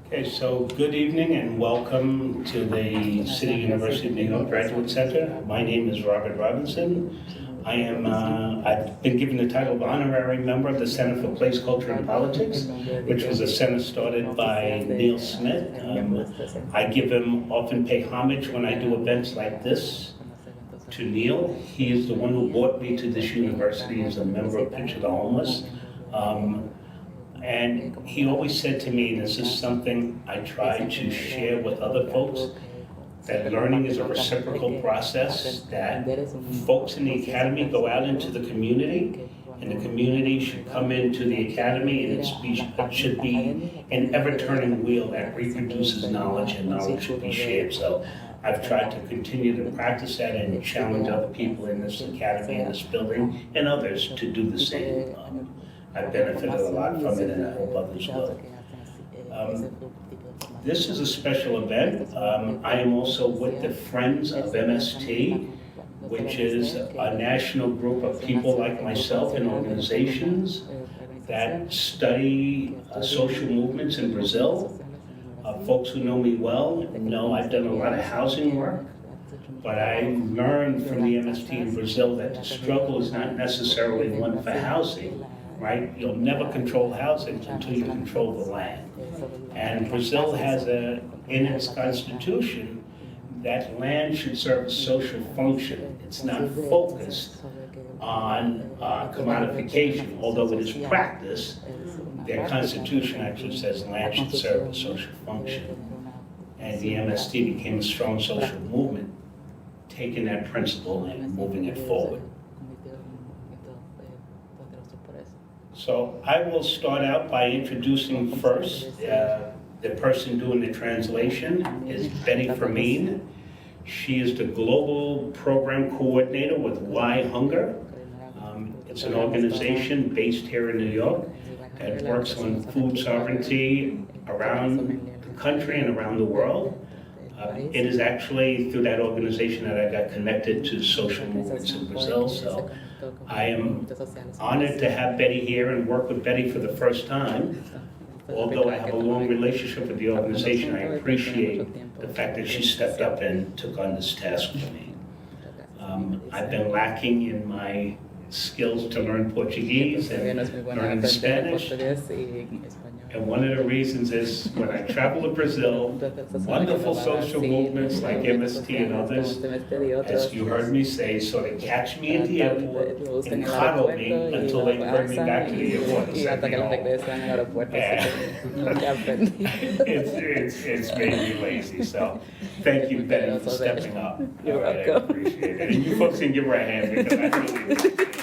Okay, so good evening and welcome to the City University of New York Graduate Center. My name is Robert Robinson. I've been given the title of honorary member of the Center for Place, Culture, and Politics, which was a center started by Neil Smith. I often pay homage when I do events like this to Neil. He is the one who brought me to this university as a member of Pitch of the Homeless. And he always said to me, this is something I try to share with other folks, that learning is a reciprocal process, that folks in the academy go out into the community, and the community should come into the academy, and it should be an ever-turning wheel that reproduces knowledge, and knowledge should be shared. So I've tried to continue to practice that and challenge other people in this academy, in this building, and others to do the same. I've benefited a lot from it, and I hope others will. This is a special event. I am also with the Friends of MST, which is a national group of people like myself in organizations that study social movements in Brazil. Folks who know me well know I've done a lot of housing work, but I learned from the MST in Brazil that the struggle is not necessarily one for housing. Right? You'll never control housing until you control the land. And Brazil has in its constitution that land should serve a social function. It's not focused on commodification, although it is practiced. Their constitution actually says land should serve a social function. And the MST became a strong social movement, taking that principle and moving it forward. So I will start out by introducing first the person doing the translation is Betty Fermin. She is the global program coordinator with Why Hunger. It's an organization based here in New York that works on food sovereignty around the country and around the world. It is actually through that organization that I got connected to social movements in Brazil. So I am honored to have Betty here and work with Betty for the first time. Although I have a long relationship with the organization, I appreciate the fact that she stepped up and took on this task for me. I've been lacking in my skills to learn Portuguese and learn Spanish. And one of the reasons is when I travel to Brazil, wonderful social movements like MST and others, as you heard me say, sort of catch me at the airport and coddle me until they bring me back to the airport and send me home. It's made me lazy, so thank you, Betty, for stepping up. All right, I appreciate it. And you folks can give her a hand because I really appreciate it.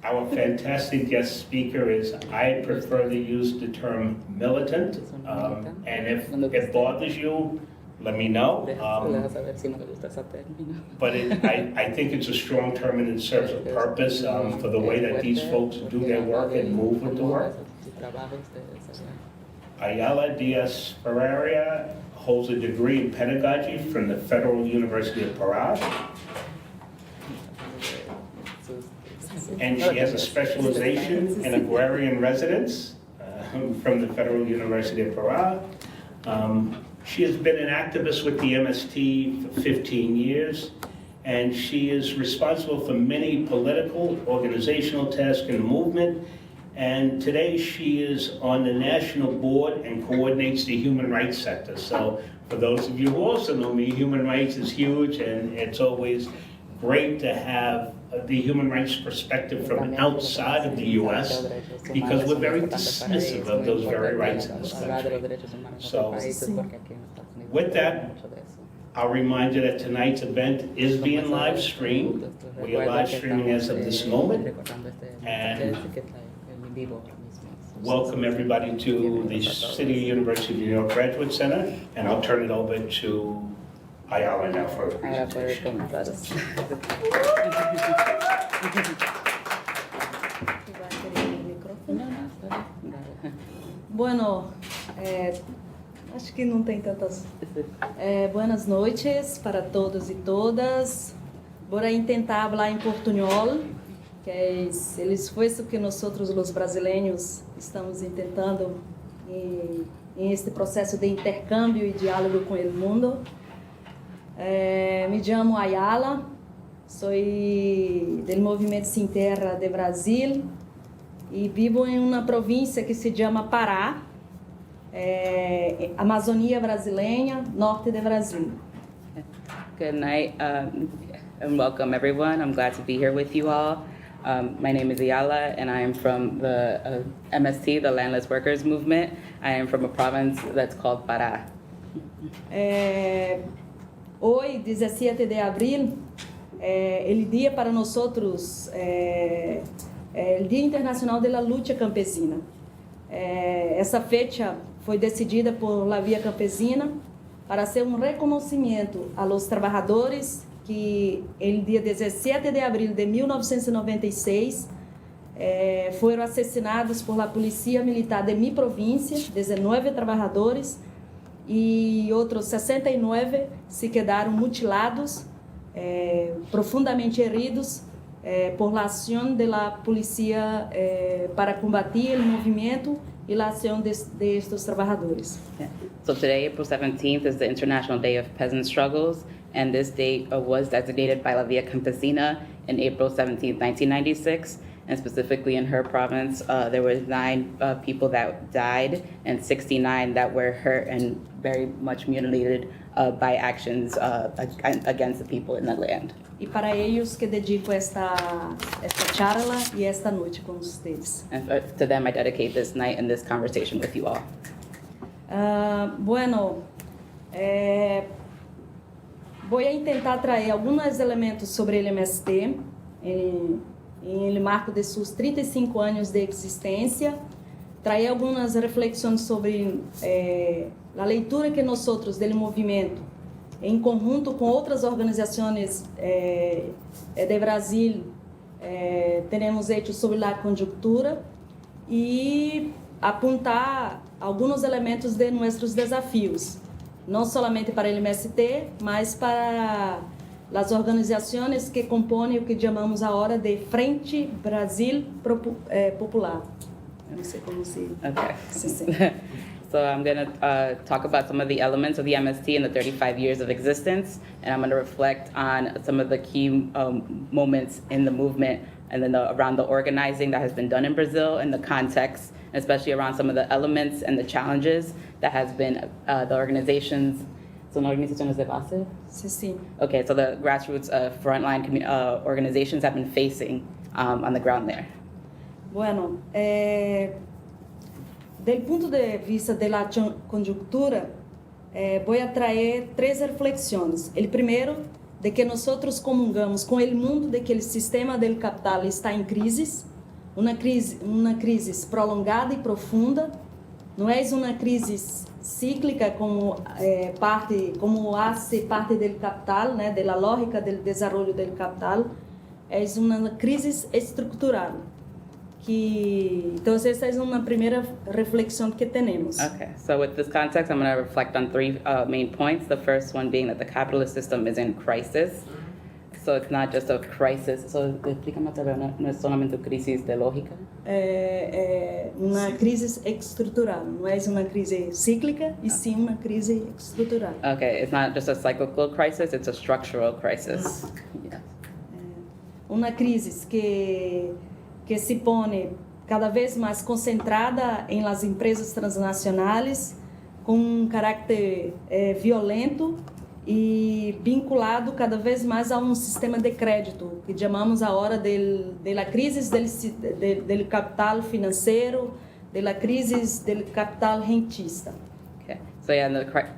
Our fantastic guest speaker is, I prefer to use the term militant, and if it bothers you, let me know. But I think it's a strong term and it serves a purpose for the way that these folks do their work and move with the work. Ayala Diaz Ferreira holds a degree in pedagogy from the Federal University of Pará. And she has a specialization in agrarian residence from the Federal University of Pará. She has been an activist with the MST for 15 years, and she is responsible for many political, organizational tasks in the movement. And today she is on the national board and coordinates the human rights sector. So for those of you who also know me, human rights is huge, and it's always great to have the human rights perspective from outside of the U.S. because we're very dismissive of those very rights in this country. So with that, I'll remind you that tonight's event is being live streamed. We are live streaming as of this moment. And welcome everybody to the City University of New York Graduate Center. And I'll turn it over to Ayala now for a presentation. Bueno, acho que não tem tantas. Buenas noites para todos e todas. Vou tentar falar em portunhol. que é el esfuerzo que nosotros los brasileños estamos intentando em este processo de intercâmbio e diálogo com o mundo. Me chamo Ayala, sou do Movimento Sem Terra de Brasil e vivo em uma província que se chama Pará, Amazônia brasileira, norte de Brasil. Good night and welcome everyone. I'm glad to be here with you all. My name is Ayala and I am from the MST, the Landless Workers Movement. I am from a province that's called Pará. Hoje, 17 de abril, o dia para nós outros o Dia Internacional da Luta Campesina. Essa fecha foi decidida por La Via Campesina para ser um reconhecimento aos trabalhadores que, no dia 17 de abril de 1996, foram assassinados por la Polícia Militar de minha província, 19 trabalhadores, e outros 69 se quedaram mutilados, profundamente heridos por la ação da polícia para combater o movimento e a ação destes trabalhadores. Yeah. So today, April 17th, is the International Day of Peasant Struggles, and this date was designated by La Via Campesina in April 17th, 1996. And specifically in her province, there were 9 people that died and 69 that were hurt and very much mutilated by actions against the people in the land. E para eles que dedico esta charla e esta noite com vocês. And to them, I dedicate this night and this conversation with you all. Bueno, vou tentar trazer alguns elementos sobre o MST em marco de seus 35 anos de existência, trazer algumas reflexões sobre a leitura que nós outros do movimento, em conjunto com outras organizações de Brasil, temos feito sobre a conjuntura e apontar alguns elementos de nossos desafios, não somente para o MST, mas para as organizações que compõem o que chamamos agora de Frente Brasil Popular. Eu não sei como se... Okay. se So I'm going to talk about some of the elements of the MST in the 35 years of existence, and I'm going to reflect on some of the key moments in the movement and then around the organizing that has been done in Brazil and the context, especially around some of the elements and the challenges that has been the organizations. Son organizaciones de base? Sim. Okay, so the grassroots frontline organizations have been facing on the ground there. Bueno, do ponto de vista da conjuntura, vou trazer 3 reflexões. O primeiro, de que nós comungamos com o mundo de que o sistema do capital está em crise, uma crise prolongada e profunda. Não é uma crise cíclica como hace parte do capital, né, da lógica do desenvolvimento do capital. É uma crise estrutural. Então, essa é uma primeira reflexão que temos. Okay, so with this context, I'm going to reflect on 3 main points. The first one being that the capitalist system is in crisis. So it's not just a crisis. So, explícame, no es solamente una crisis de lógica. Uma crise estrutural, não é uma crise cíclica, e sim uma crise estrutural. Okay, it's not just a cyclical crisis, it's a structural crisis. Yeah. Uma crise que se põe cada vez mais concentrada em las empresas transnacionais, com um caráter violento e vinculado cada vez mais a um sistema de crédito, que chamamos agora da crise do capital financeiro, da crise do capital rentista. Okay, so yeah,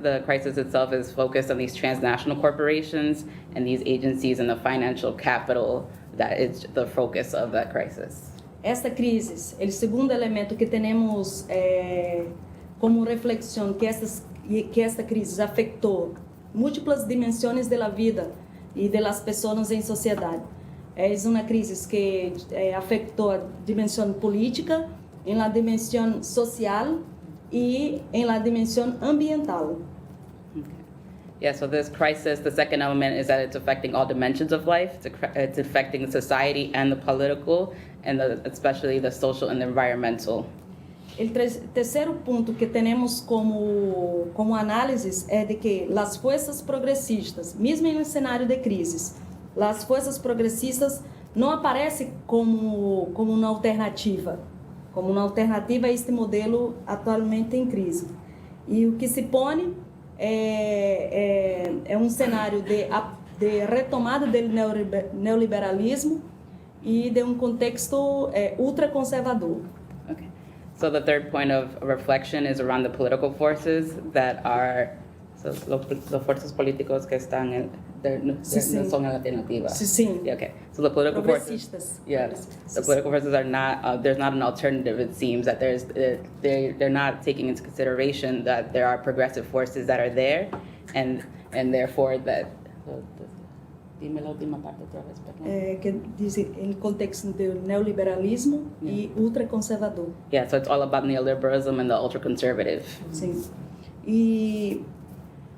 the crisis itself is focused on these transnational corporations and these agencies and the financial capital that is the focus of that crisis. Esta crise, o segundo elemento que temos como reflexão que esta crise afetou múltiplas dimensões da vida e das pessoas em sociedade. É uma crise que afetou a dimensão política, em la dimensão social e em la dimensão ambiental. Okay. Yeah, so this crisis, the second element is that it's affecting all dimensions of life. It's affecting society and the political, and especially the social and the environmental. El terceiro ponto que temos como análises é de que as forças progressistas, mesmo em um cenário de crises, as forças progressistas não aparecem como uma alternativa a este modelo atualmente em crise. E o que se põe é um cenário de retomada do neoliberalismo e de um contexto ultraconservador. Okay. So the third point of reflection is around the political forces that are, so los fuerzas políticos que están no son alternativas. Sim. Yeah, okay. So the political forces. Progressistas. Yeah. The political forces are not. There's not an alternative. It seems that they're not taking into consideration that there are progressive forces that are there, and therefore that. Dime la última parte otra vez, perdón. Que diz em contexto do neoliberalismo e ultraconservador. Yeah, so it's all about neoliberalism and the ultra-conservative. Sim. E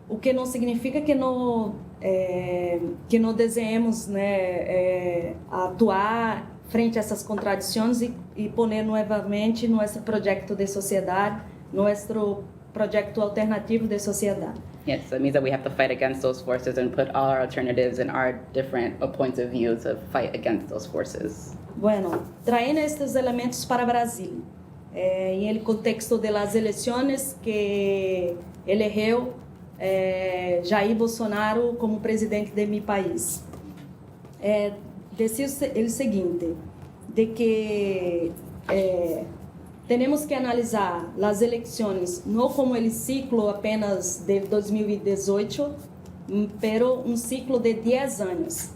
o que não significa que não desejemos, né, atuar frente a essas contradições e poner novamente nosso projeto de sociedade, nosso projeto alternativo de sociedade. Yes, so it means that we have to fight against those forces and put all our alternatives and our different points of view to fight against those forces. Bueno, traindo estes elementos para Brasil, em el contexto de las eleições que elegeu Jair Bolsonaro como presidente de meu país, decir o seguinte, de que temos que analisar as eleições não como o ciclo apenas de 2018, pero um ciclo de 10 anos,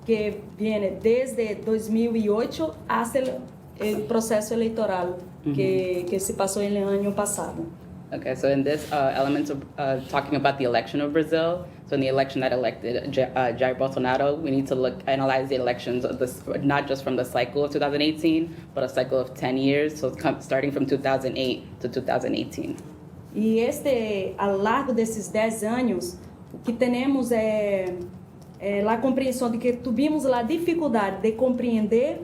que vem desde 2008 até o processo eleitoral que se passou no ano passado. Okay, so in this element of talking about the election of Brazil, so in the election that elected Jair Bolsonaro, we need to analyze the elections of this, not just from the cycle of 2018, but a cycle of 10 years, so starting from 2008 to 2018. E ao largo desses 10 anos, o que temos é a compreensão de que tivemos a dificuldade de compreender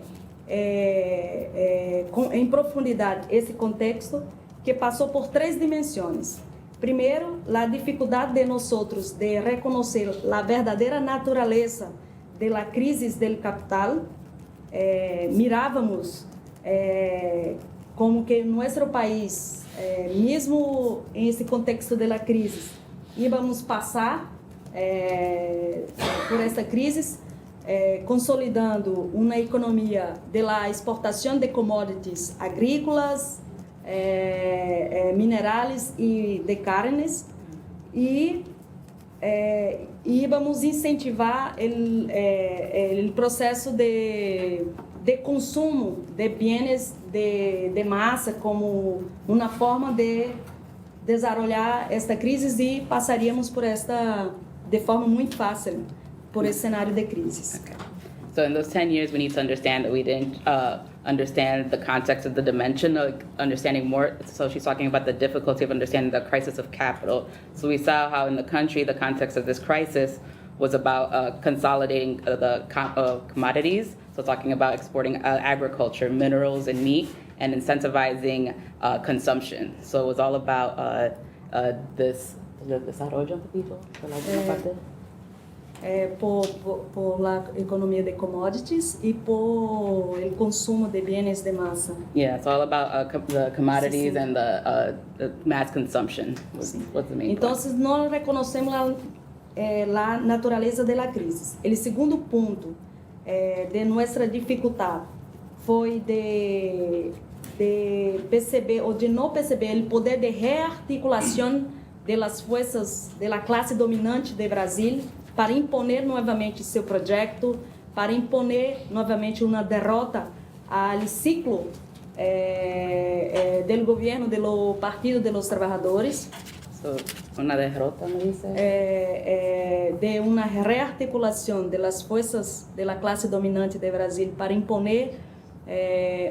em profundidade esse contexto, que passou por 3 dimensões. Primeiro, a dificuldade de nós de reconhecer a verdadeira natureza da crise do capital. Mirávamos como que nosso país, mesmo em esse contexto da crise, íamos passar por essa crise, consolidando uma economia da exportação de commodities agrícolas, minerais e de carnes, e íamos incentivar o processo de consumo de bens de massa como uma forma de desenvolver esta crise, e passaríamos por esta de forma muito fácil por esse cenário de crise. Okay. So in those 10 years, we need to understand that we didn't understand the context of the dimension, like understanding more. So she's talking about the difficulty of understanding the crisis of capital. So we saw how in the country, the context of this crisis was about consolidating the commodities. So talking about exporting agriculture, minerals, and meat, and incentivizing consumption. So it was all about this. Desarrollo un poquito, por la última parte. Por la economia de commodities e por el consumo de bienes de massa. Yeah, it's all about the commodities and the mass consumption. What's the main Então, point? nós reconhecemos a natureza da crise. O segundo ponto de nossa dificuldade foi de perceber ou de não perceber o poder de rearticulação das forças da classe dominante do Brasil para imponer novamente seu projeto, para imponer novamente uma derrota ao ciclo do governo do Partido de los Trabajadores. So, una derrota, me dice? De uma rearticulação das forças da classe dominante do Brasil para imponer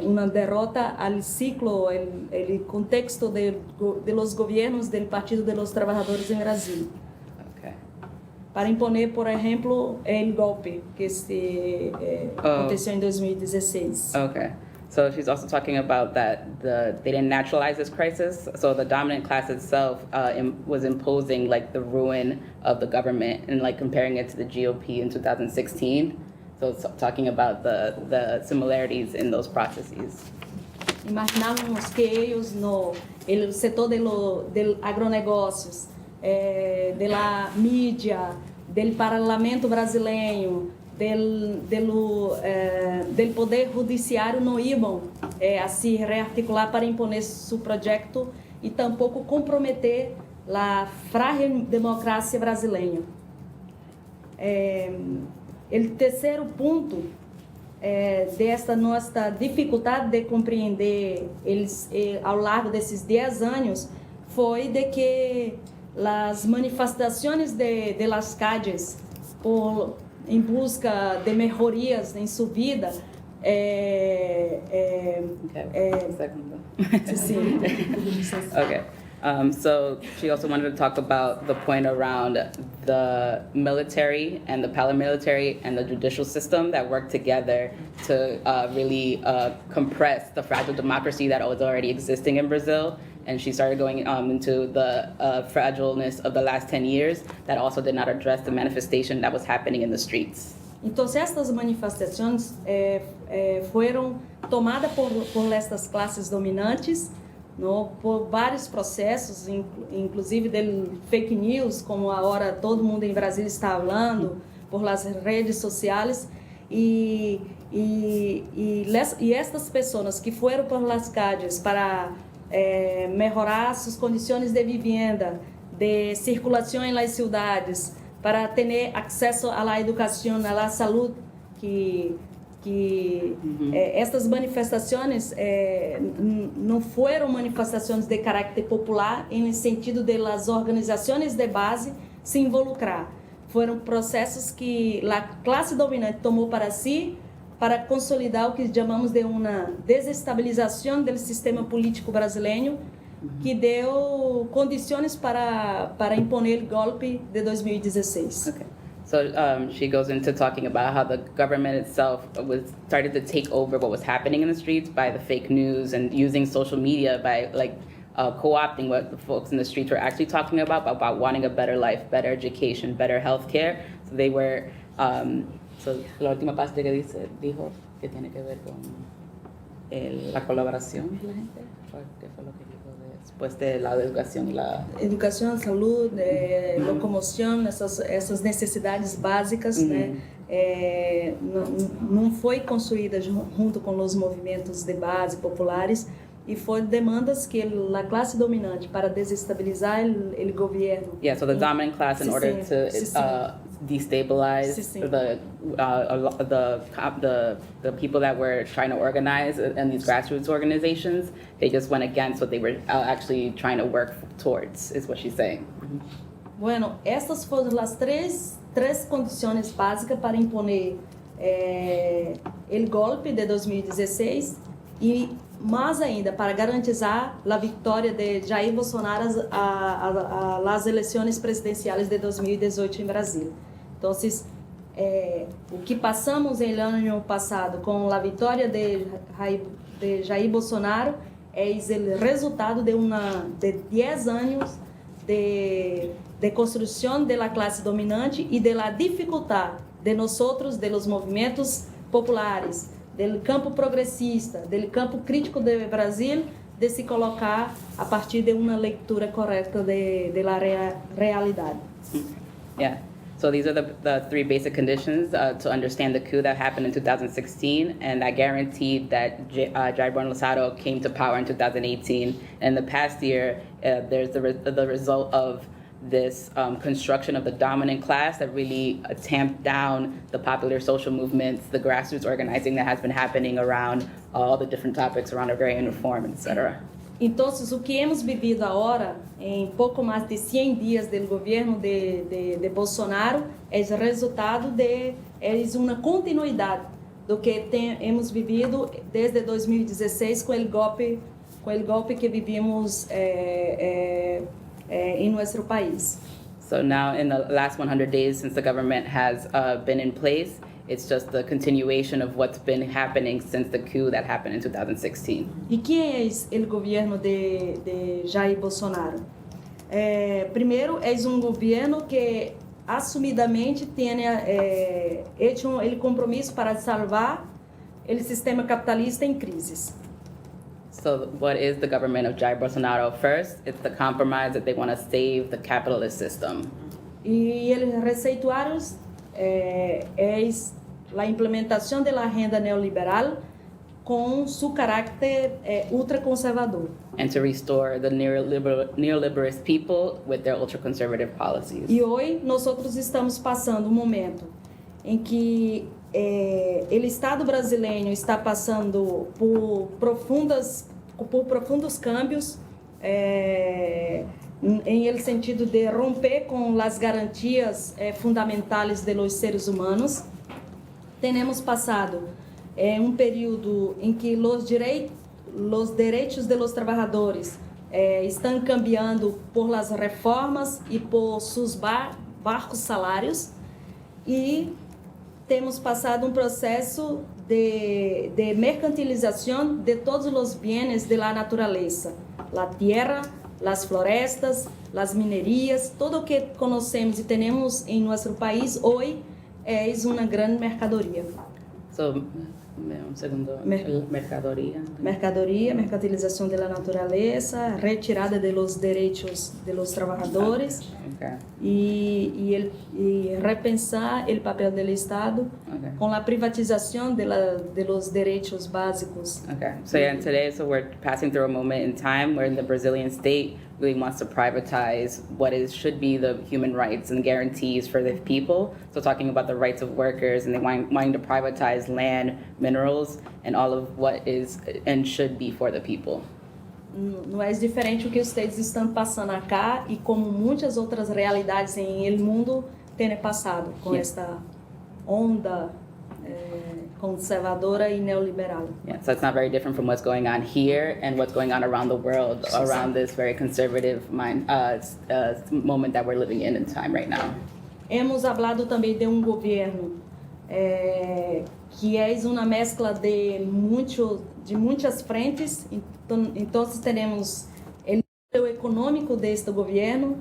uma derrota ao ciclo, o contexto de los governos do Partido de los Trabajadores em Brasil. Okay. para imponer, por exemplo, o golpe que aconteceu em 2016. Okay. So she's also talking about that they didn't naturalize this crisis. So the dominant class itself was imposing like the ruin of the government and like comparing it to the GOP in 2016. So it's talking about the similarities in those processes. Imaginávamos que eles no setor del agronegócios, da mídia, do parlamento brasileiro, del poder judiciário não iam a se rearticular para impor seu projeto e tampouco comprometer a frágil democracia brasileira. O terceiro ponto desta nossa dificuldade de compreender eles ao largo desses 10 anos foi de que as manifestações de las calles em busca de melhorias em sua vida sim. Okay. So she also wanted to talk about the point around the military and the paramilitary and the judicial system that work together to really compress the fragile democracy that was already existing in Brazil. And she started going into the fragileness of the last 10 years that also did not address the manifestation that was happening in the streets. Então, estas manifestações foram tomadas por estas classes dominantes, por vários processos, inclusive del fake news, como agora todo mundo em Brasil está falando, por las redes sociais, e estas pessoas que foram por las calles para melhorar suas condições de vivenda, de circulação em las cidades, para ter acesso à educação, à saúde, que estas manifestações não foram manifestações de caráter popular, em sentido de las organizações de base se involucrar. Foram processos que a classe dominante tomou para si, para consolidar o que chamamos de uma desestabilização do sistema político brasileiro, que deu condições para imponer o golpe de 2016. Okay. So she goes into talking about how the government itself started to take over what was happening in the streets by the fake news and using social media by co-opting what the folks in the streets were actually talking about wanting a better life, better education, better health care. So they were, so la última parte que dijo que tiene que ver con la colaboración de la gente. ¿Qué fue lo que dijo después de la educación y la... Educação, saúde, locomoção, essas necessidades básicas, né? Não foi construída junto com os movimentos de base populares e foram demandas que a classe dominante para desestabilizar o governo. Yeah, so the dominant class in order to destabilize the people that were trying to organize in these grassroots organizations, they just went against what they were actually trying to work towards, is what she's saying. Bueno, estas foram as três condições básicas para imponer o golpe de 2016 e mais ainda para garantizar a vitória de Jair Bolsonaro às eleições presidenciais de 2018 em Brasil. Então, o que passamos no ano passado com a vitória de Jair Bolsonaro é o resultado de 10 anos de construção da classe dominante e da dificuldade de nós outros, dos movimentos populares, do campo progressista, do campo crítico do Brasil, de se colocar a partir de uma leitura correta da realidade. Yeah. So these are the three basic conditions to understand the coup that happened in 2016 and that guaranteed that Jair Bolsonaro came to power in 2018. And the past year, there's the result of this construction of the dominant class that really tamped down the popular social movements, the grassroots organizing that has been happening around all the different topics around agrarian reform, etc. Então, o que hemos vivido agora, em pouco mais de 100 dias do governo de Bolsonaro, é o resultado uma continuidade do que hemos vivido desde 2016 com o golpe que vivimos em nosso país. So now, in the last 100 days since the government has been in place, it's just the continuation of what's been happening since the coup that happened in 2016. E quem é o governo de Jair Bolsonaro? Primeiro, é governo que assumidamente tem hecho o compromisso para salvar o sistema capitalista em crises. So what is the government of Jair Bolsonaro? First, it's the compromise that they want to save the capitalist system. E eles receituaram a implementação da renda neoliberal com seu caráter ultraconservador. And to restore the neoliberalist people with their ultra-conservative policies. E hoje nós estamos passando um momento em que o Estado brasileiro está passando por profundos câmbios em el sentido de romper com as garantias fundamentais dos seres humanos. Temos passado um período em que os direitos dos trabalhadores estão cambiando por las reformas e por seus baixos salários, e temos passado um processo de mercantilização de todos os bens da natureza, a terra, as florestas, as minerias, tudo o que conhecemos e temos em nosso país hoje é uma grande mercadoria. So, segundo, mercadoria. Mercadoria, mercantilização da natureza, retirada dos direitos dos trabalhadores. Okay. E repensar o papel do Estado com a privatização de los direitos básicos. Okay. So yeah, and today, we're passing through a moment in time where the Brazilian state really wants to privatize what should be the human rights and guarantees for the people. So talking about the rights of workers, and they wanting to privatize land, minerals, and all of what is and should be for the people. Não é diferente o que os Estados estão passando acá e como muitas outras realidades em el mundo têm passado com esta onda conservadora e neoliberal. Yeah, so it's not very different from what's going on here and what's going on around the world around this very conservative moment that we're living in time right now. Hemos hablado também de governo que é uma mescla de muitas frentes. Então temos o núcleo econômico deste governo,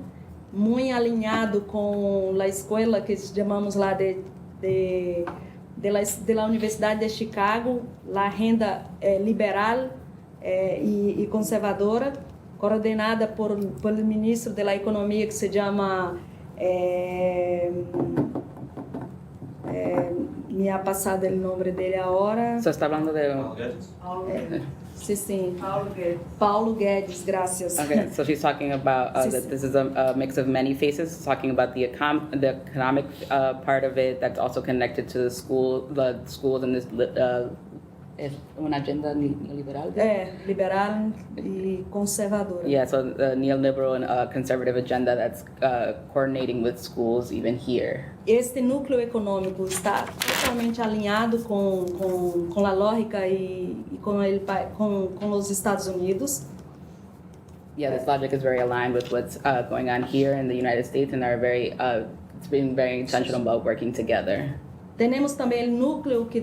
muito alinhado com a escola que chamamos lá de la Universidade de Chicago, a renda liberal e conservadora, coordenada por o ministro da Economia que se chama me ha passado o nome dele agora. So está hablando de Sim. Paulo Guedes, graças. Okay, so she's talking about that this is a mix of many faces, talking about the economic part of it that's also connected to the schools and this uma agenda neoliberal. Liberal e conservadora. Yeah, so the neoliberal and conservative agenda that's coordinating with schools even here. Este núcleo econômico está totalmente alinhado com a lógica e com os Estados Unidos. Yeah, this logic is very aligned with what's going on here in the United States, and are it's been very intentional about working together. Temos também o núcleo que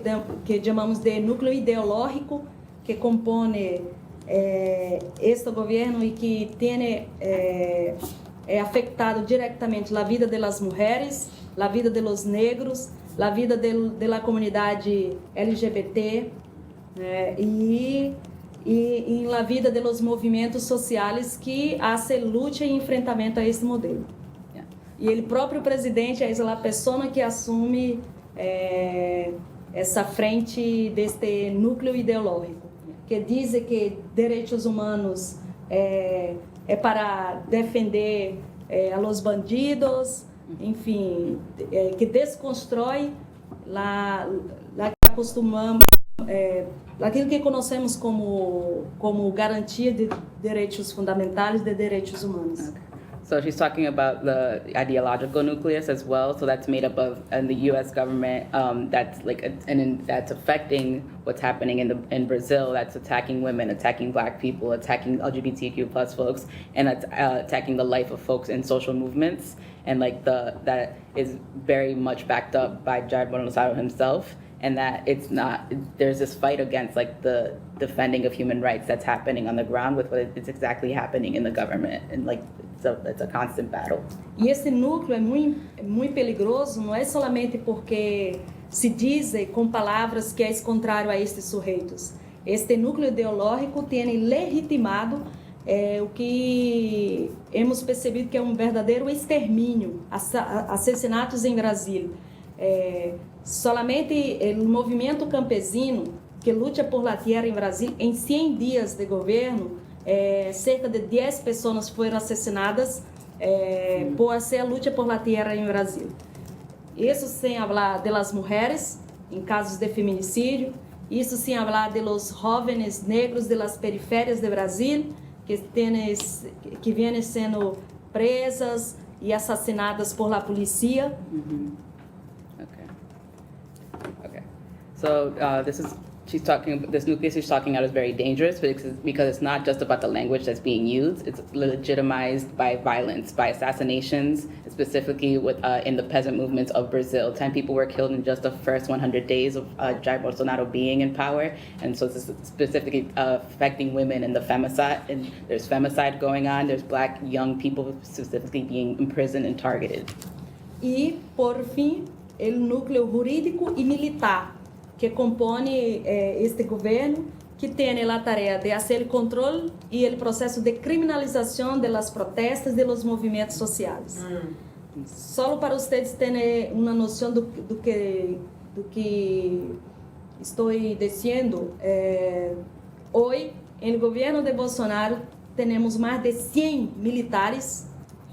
chamamos de núcleo ideológico, que compõe este governo e que tem afetado diretamente a vida das mulheres, a vida dos negros, a vida da comunidade LGBT e a vida dos movimentos sociais que fazem luta e enfrentamento a este modelo. Yeah. E o próprio presidente é a pessoa que assume essa frente deste núcleo ideológico, que diz que direitos humanos é para defender a los bandidos, enfim, que desconstrói lá que acostumamos aquilo que conhecemos como garantia de direitos fundamentais, de direitos humanos. Okay. So she's talking about the ideological nucleus as well. So that's made up of and the U.S. government that's like that's affecting what's happening in Brazil. That's attacking women, attacking Black people, attacking LGBTQ plus folks, and attacking the life of folks in social movements. And like that is very much backed up by Jair Bolsonaro himself. And that it's not, there's this fight against like the defending of human rights that's happening on the ground with what it's exactly happening in the government. And like, it's a constant battle. E esse núcleo é muito peligroso, não é solamente porque se diz com palavras que é contrário a estes sujeitos. Este núcleo ideológico tem legitimado o que hemos percebido que é verdadeiro extermínio, assassinatos em Brasil. Solamente o movimento campesino que luta por la tierra em Brasil, em 100 dias de governo, cerca de 10 pessoas foram assassinadas por essa luta por la tierra em Brasil. Isso sem falar de las mulheres, em casos de feminicídio, isso sem falar de los jóvenes negros de las periférias de Brasil, que vêm sendo presas e assassinadas por la polícia. Okay. So this nucleus she's talking about is very dangerous because it's not just about the language that's being used. It's legitimized by violence, by assassinations, specifically in the peasant movements of Brazil. 10 people were killed in just the first 100 days of Jair Bolsonaro being in power. And so this is specifically affecting women and the femicide. And there's femicide going on. There's Black young people specifically being imprisoned and targeted. E, por fim, o núcleo jurídico e militar que compõe este governo, que tem a tarefa de fazer o controle e o processo de criminalização das protestas de los movimentos sociais. Só para vocês terem uma noção do que estou dizendo, hoje, no governo de Bolsonaro, temos mais de 100 militares,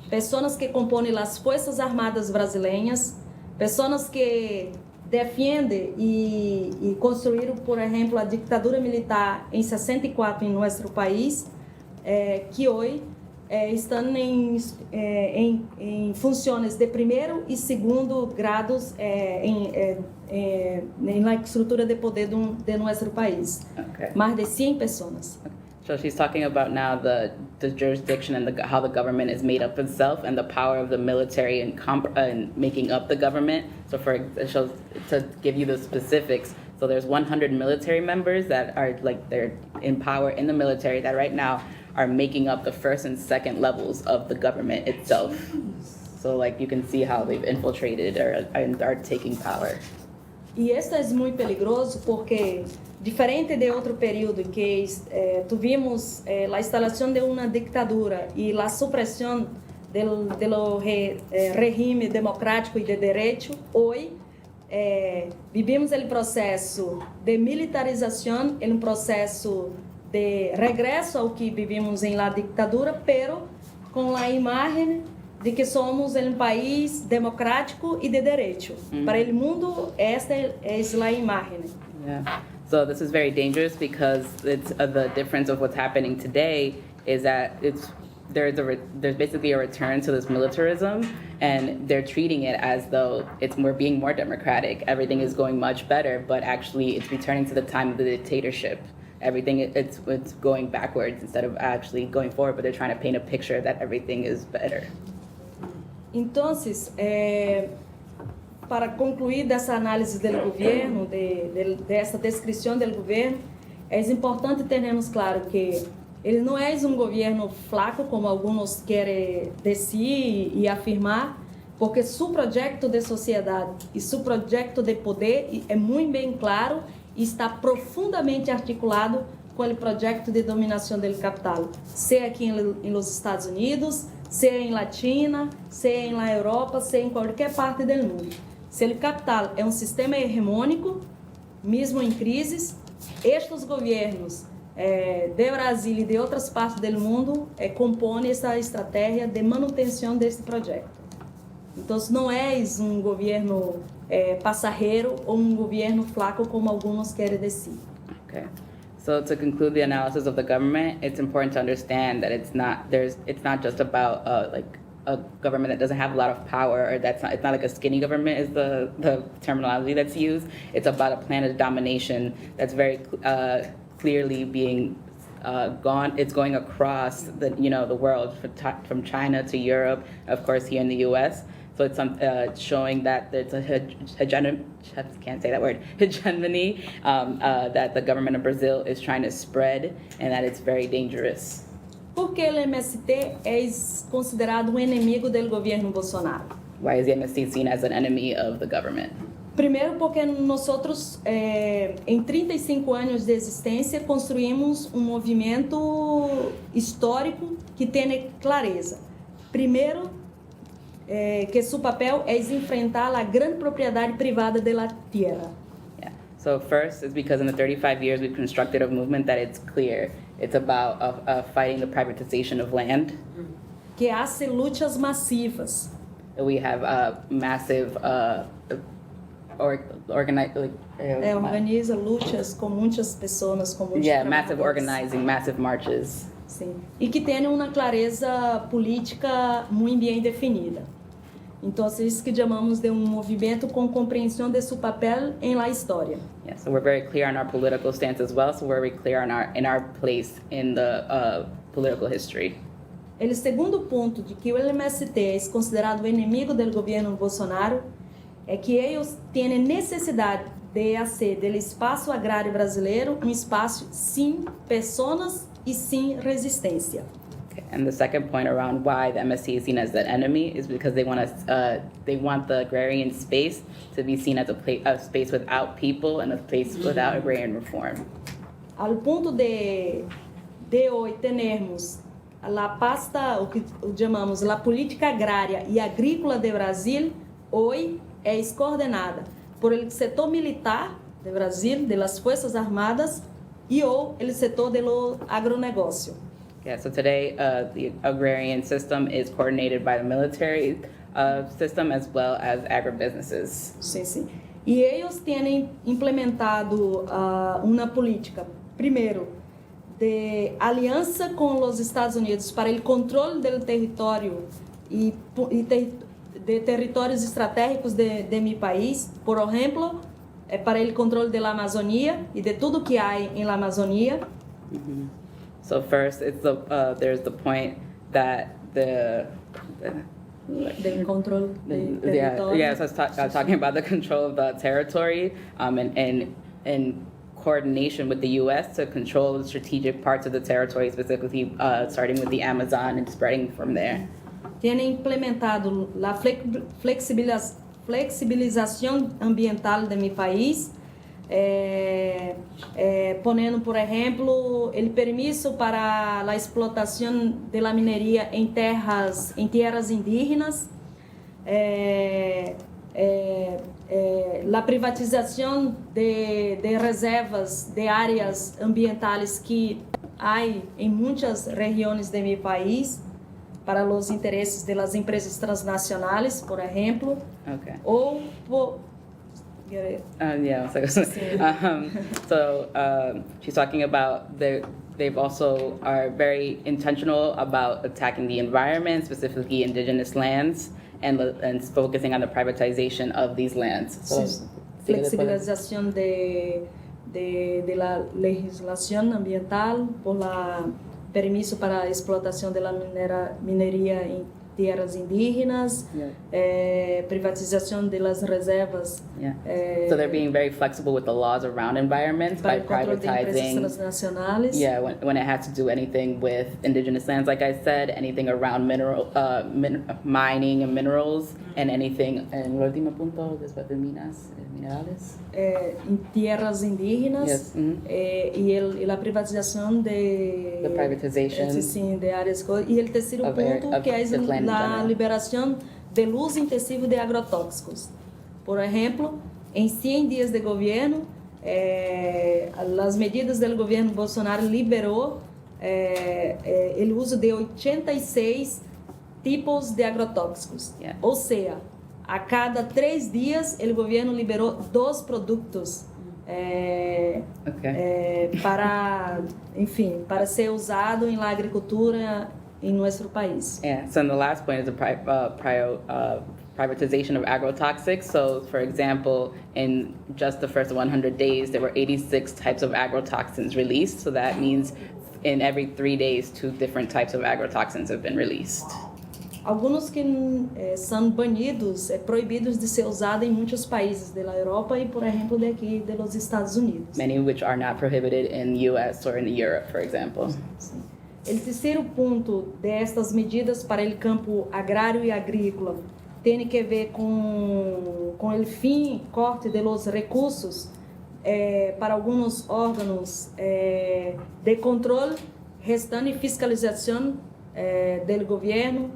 pessoas que compõem as Forças Armadas brasileiras, pessoas que defendem e construíram, por exemplo, a ditadura militar em 64 em nosso país, que hoje estão em funções de primeiro e segundo grados na estrutura de poder de nosso país. Okay. Mais de 100 pessoas. So she's talking about now the jurisdiction and how the government is made up itself and the power of the military and making up the government. So to give you the specifics, so there's 100 military members that are they're in power in the military that right now are making up the first and second levels of the government itself. So you can see how they've infiltrated and are taking power. E isso é muito perigoso porque, diferente de outro período em que tivemos a instalação de uma ditadura e a supressão do regime democrático e de direito, hoje vivemos o processo de militarização, um processo de regresso ao que vivimos em la ditadura, pero com a imagem de que somos um país democrático e de direito. Para o mundo, esta é a imagem. Yeah. So this is very dangerous because it's the difference of what's happening today is that there's basically a return to this militarism, and they're treating it as though we're being more democratic. Everything is going much better, but actually it's returning to the time of the dictatorship. Everything it's going backwards instead of actually going forward, but they're trying to paint a picture that everything is better. Então, para concluir dessa análise do governo, dessa descrição do governo, é importante termos claro que ele não é governo fraco, como alguns querem dizer e afirmar, porque seu projeto de sociedade e seu projeto de poder é muito bem claro e está profundamente articulado com o projeto de dominação do capital, seja aqui nos Estados Unidos, seja em Latina, seja na Europa, seja em qualquer parte do mundo. Se o capital é sistema hegemônico, mesmo em crises, estes governos de Brasil e de outras partes do mundo compõem essa estratégia de manutenção deste projeto. Então, não é governo passageiro ou governo fraco, como alguns querem dizer. Okay. So to conclude the analysis of the government, it's important to understand that it's not just about like a government that doesn't have a lot of power, or it's not like a skinny government is the terminology that's used. It's about a plan of domination that's very clearly being it's going across the world from China to Europe, of course here in the U.S. So it's showing that there's a hegemony that the government of Brazil is trying to spread, and that it's very dangerous. Por que o MST é considerado inimigo do governo Bolsonaro? Why is the MST seen as an enemy of the government? Primeiro, porque nós, em 35 anos de existência, construímos um movimento histórico que tem clareza. Primeiro, que seu papel é enfrentar a grande propriedade privada da terra. Yeah. So first is because in the 35 years we've constructed a movement that it's clear. It's about fighting the privatization of land. Que hace lutas massivas. We have massive organiza lutas com muitas pessoas, com muitos massive organizing, massive marches. Sim. E que tem uma clareza política muito bem definida. Então, é isso que chamamos de movimento com compreensão de seu papel em la história. Yeah, so we're very clear on our political stance as well. So we're very clear in our place in the political history. O segundo ponto de que o MST é considerado o inimigo do governo Bolsonaro é que eles têm necessidade de fazer do espaço agrário brasileiro um espaço sem pessoas e sem resistência. Okay. And the second point around why the MST is seen as an enemy is because they want the agrarian space to be seen as a space without people and a place without agrarian reform. Ao ponto de hoje termos a pasta, o que chamamos a política agrária e agrícola do Brasil, hoje é coordenada por o setor militar do Brasil, das Forças Armadas, e o setor do agronegócio. Yeah, so today the agrarian system is coordinated by the military system as well as agribusinesses. Sim, sim. E eles têm implementado uma política, primeiro, de aliança com os Estados Unidos para o controle do território e de territórios estratégicos de meu país, por exemplo, para o controle da Amazônia e de tudo que há em la Amazônia. Mm-hmm. So first, it's there's the point that the control de territorio. Yeah. So I was talking about the control of the territory, and coordination with the U.S. to control the strategic parts of the territory, specifically starting with the Amazon and spreading from there. Tem implementado a flexibilização ambiental de meu país, ponendo, por exemplo, o permiso para a explotação da mineria em terras indígenas, a privatização de reservas de áreas ambientais que há em muitas regiões de meu país, para os interesses das empresas transnacionais, por exemplo, Okay. ou she's talking about they've also are very intentional about attacking the environment, specifically indigenous lands, and focusing on the privatization of these lands. So, flexibilização de la legislação ambiental por la permiso para a explotação da mineria em terras indígenas, privatização das reservas. Yeah. So they're being very flexible with the laws around environments by privatizing. Yeah, when it has to do anything with indigenous lands, like I said, anything around mining and minerals, and anything. En el último punto, después de minerales. Em terras indígenas, yes. Mm-hmm. E a privatização de áreas. E o terceiro ponto, que é a liberação do uso intensivo de agrotóxicos. Por exemplo, em 100 dias de governo, as medidas do governo Bolsonaro liberou o uso de 86 tipos de agrotóxicos. Yeah. Ou seja, a cada 3 dias, o governo liberou 2 produtos Okay. para, enfim, para ser usado em la agricultura em nosso país. Yeah, so the last point is the privatization of agrotoxics. So, for example, in just the first 100 days, there were 86 types of agrotoxins released. So that means in every 3 days, 2 different types of agrotoxins have been released. Alguns que são banidos, proibidos de ser usado em muitos países da Europa e, por exemplo, daqui dos Estados Unidos. Many which are not prohibited in US or in Europe, for example. Sim. O terceiro ponto destas medidas para o campo agrário e agrícola tem que ver com o fim, corte de los recursos para alguns órgãos de controle, gestão e fiscalização do governo,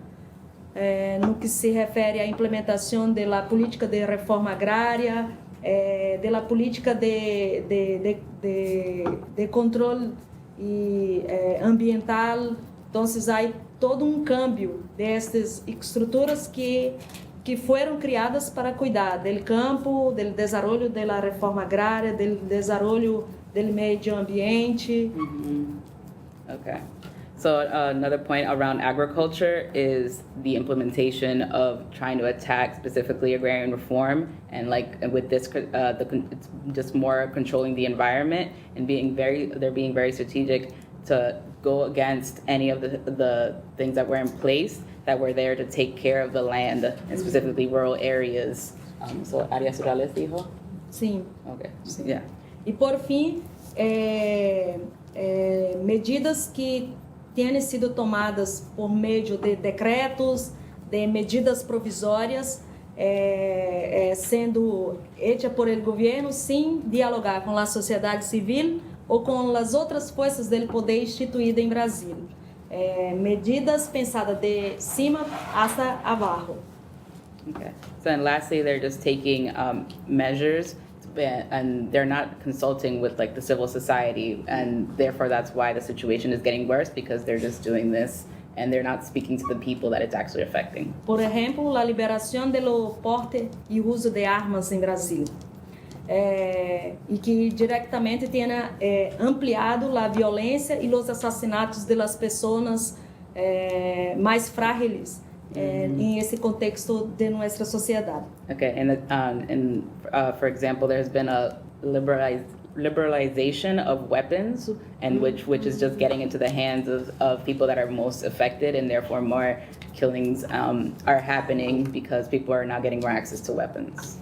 no que se refere à implementação da política de reforma agrária, da política de controle ambiental. Então, há todo câmbio destas estruturas que foram criadas para cuidar do campo, do desenvolvimento da reforma agrária, do desenvolvimento do meio ambiente. Okay. So another point around agriculture is the implementation of trying to attack specifically agrarian reform, and with this, it's just more controlling the environment and they're being very strategic to go against any of the things that were in place that were there to take care of the land and specifically rural areas. So áreas rurales, dijo? Sim. Okay. Sim. Yeah. E por fim, medidas que têm sido tomadas por meio de decretos, de medidas provisórias, sendo hechas por el governo, sem dialogar com a sociedade civil ou com as outras forças do poder instituídas em Brasil. Medidas pensadas de cima hasta abaixo. Okay. So then lastly, they're just taking measures, and they're not consulting with the civil society, and therefore that's why the situation is getting worse, because they're just doing this and they're not speaking to the people that it's actually affecting. Por exemplo, a liberação do porte e uso de armas em Brasil. E que diretamente tenha ampliado a violência e os assassinatos das pessoas mais frágeis em esse contexto de nossa sociedade. Okay, and for example, there's been a liberalization of weapons, and which is just getting into the hands of people that are most affected, and therefore more killings are happening because people are now getting more access to weapons.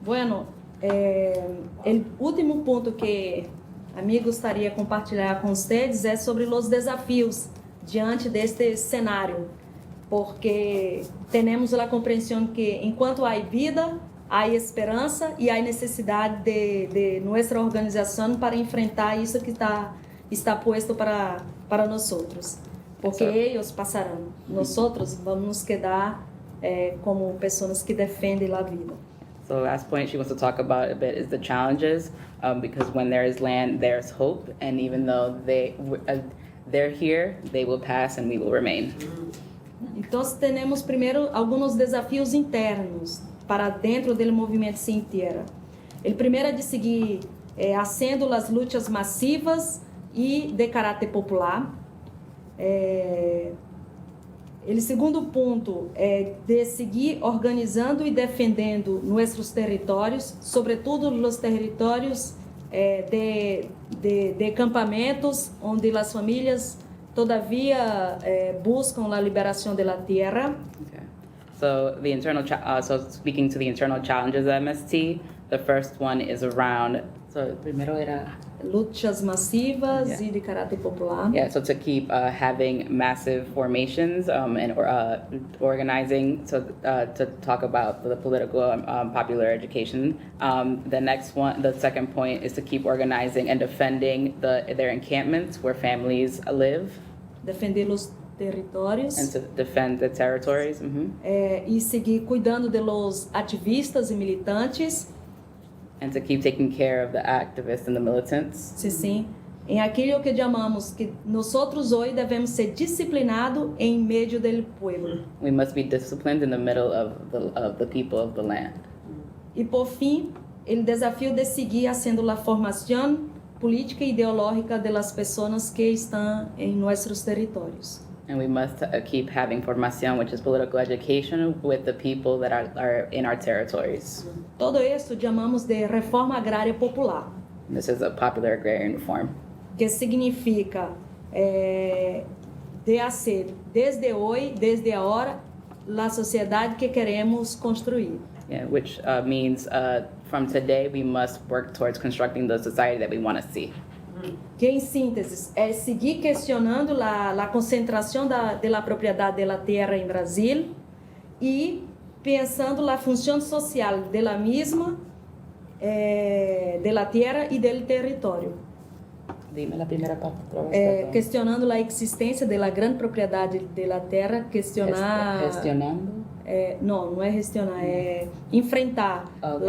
Bueno, o último ponto que a mim gostaria de compartilhar com vocês é sobre os desafios diante deste cenário, porque temos a compreensão que enquanto há vida, há esperança e há necessidade de nossa organização para enfrentar isso que está posto para nós outros, porque eles passarão, nós outros vamos nos quedar como pessoas que defendem a vida. So the last point she wants to talk about a bit is the challenges, because when there is land, there's hope, and even though they're here, they will pass and we will remain. Então, temos primeiro alguns desafios internos para dentro do movimento Sem Tierra. O primeiro é de seguir haciendo as lutas massivas e de caráter popular. O segundo ponto é de seguir organizando e defendendo nossos territórios, sobretudo os territórios de acampamentos, onde as famílias todavia buscam a liberação da terra. Okay. So the so speaking to the internal challenges of MST, the first one is around. So primero era. Lutas massivas e de caráter popular. Yeah, so to keep having massive formations and organizing to talk about the political popular education. The second point is to keep organizing and defending their encampments where families live. Defender os territórios. And to defend the territories. E seguir cuidando de los ativistas e militantes. And to keep taking care of the activists and the militants. Sim. Em aquilo que chamamos que nós outros hoje devemos ser disciplinados em meio do povo. We must be disciplined in the middle of the people of the land. E por fim, o desafio de seguir haciendo la formación política e ideológica de las personas que están en nuestros territorios. And we must keep having formación, which is political education, with the people that are in our territories. Todo esto llamamos de reforma agrária popular, And this is a popular agrarian reform, que significa de hacer desde hoy, desde ahora, la sociedade que queremos construir. yeah, which means from today we must work towards constructing the society that we want to see. Que, em síntese, é seguir questionando a concentração da propriedade da terra em Brasil e pensando a função social da mesma, da terra e do território. Dime la primera parte, otra vez, perdón. Questionando a existência da grande propriedade da terra, questionar... Gestionando. Não é gestionar, é enfrentar Okay.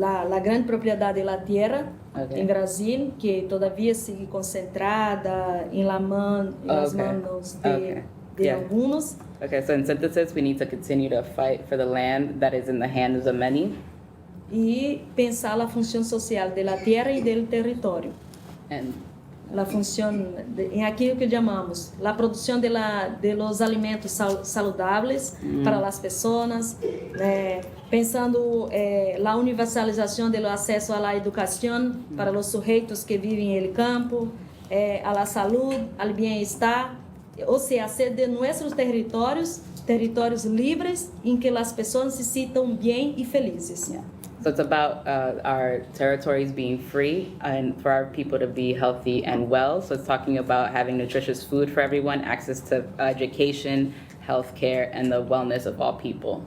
a grande propriedade da terra Okay. em Brasil, que todavia sigue concentrada em las Okay. manos de Okay. Yeah. alguns. Okay, so in synthesis, we need to continue to fight for the land that is in the hands of many, E pensar a função social da terra e do território. and A função em aquilo que chamamos a produção de los alimentos saludáveis para as pessoas, pensando a universalização do acesso à educação para os sujeitos que vivem no campo, a la saúde, ao bem-estar, ou seja, hacer de nossos territórios livres em que as pessoas se sintam bem e felizes. yeah. So it's about our territories being free and for our people to be healthy and well. So it's talking about having nutritious food for everyone, access to education, healthcare, and the wellness of all people.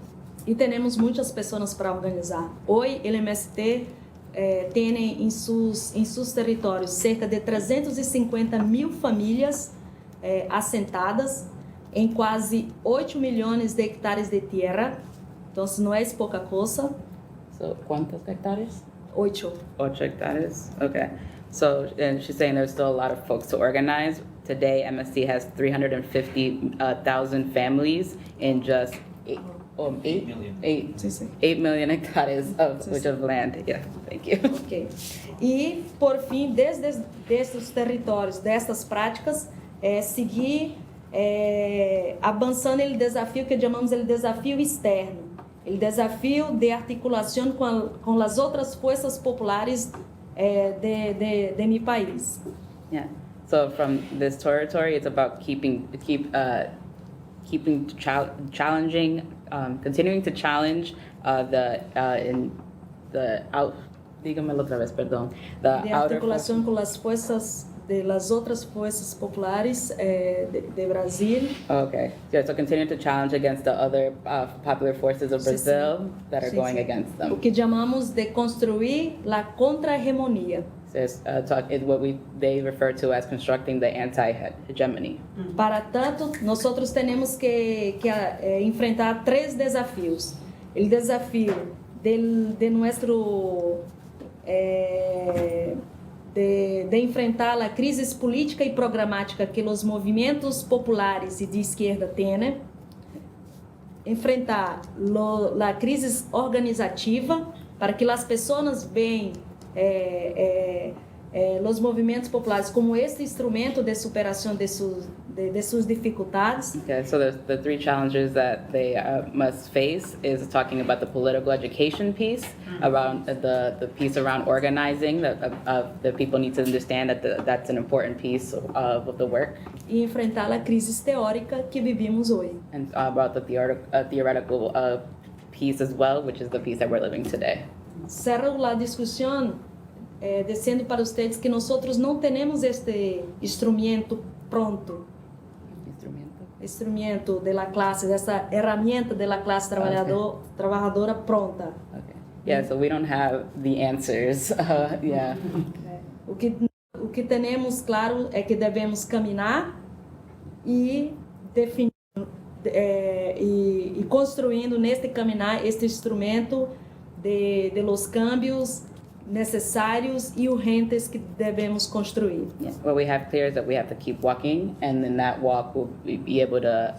E temos muitas pessoas para organizar. Hoje, o MST tem em seus territórios cerca de 350.000 famílias assentadas em quase 8 milhões de hectares de terra. Então, não é pouca coisa. So, ¿cuántos hectares? 8. 8 hectares. Okay. So, and she's saying there's still a lot of folks to organize. Today, MSC has 350,000 families in just 8 million hectares of land. Yeah, thank you. Ok. E, por fim, desde esses territórios, destas práticas, seguir avançando no desafio que chamamos de desafio externo. O desafio de articulação com as outras forças populares de meu país. Yeah. So from this territory, it's about challenging, continuing to challenge dígamelo otra vez, perdón. De articulação com as forças das outras forças populares de Brasil. Okay. Yeah, so continue to challenge against the other popular forces of Brazil that are going against O them. que chamamos de construir a contra-hegemonia. So it's they refer to as constructing the anti-hegemony. Para tanto, nós temos que enfrentar 3 desafios. O desafio de nosso de enfrentar a crise política e programática que os movimentos populares e de esquerda têm, enfrentar a crise organizativa para que as pessoas vejam os movimentos populares como este instrumento de superação de suas dificuldades. Okay, so the 3 challenges that they must face is talking about the political education piece, around the piece around organizing, the people need to understand that that's an important piece of the work. E enfrentar a crise teórica que vivimos hoje. And about the theoretical piece as well, which is the piece that we're living today. Cerro a discussão dizendo para vocês que nós não temos este instrumento pronto. Instrumento da classe, dessa ferramenta da classe trabalhadora pronta. Okay. Yeah, so we don't have the answers. Yeah. O que temos claro é que devemos caminhar e definir e construindo neste caminhar este instrumento de los cambios necessários e urgentes que devemos construir. Yeah. What we have clear is that we have to keep walking, and in that walk we'll be able to.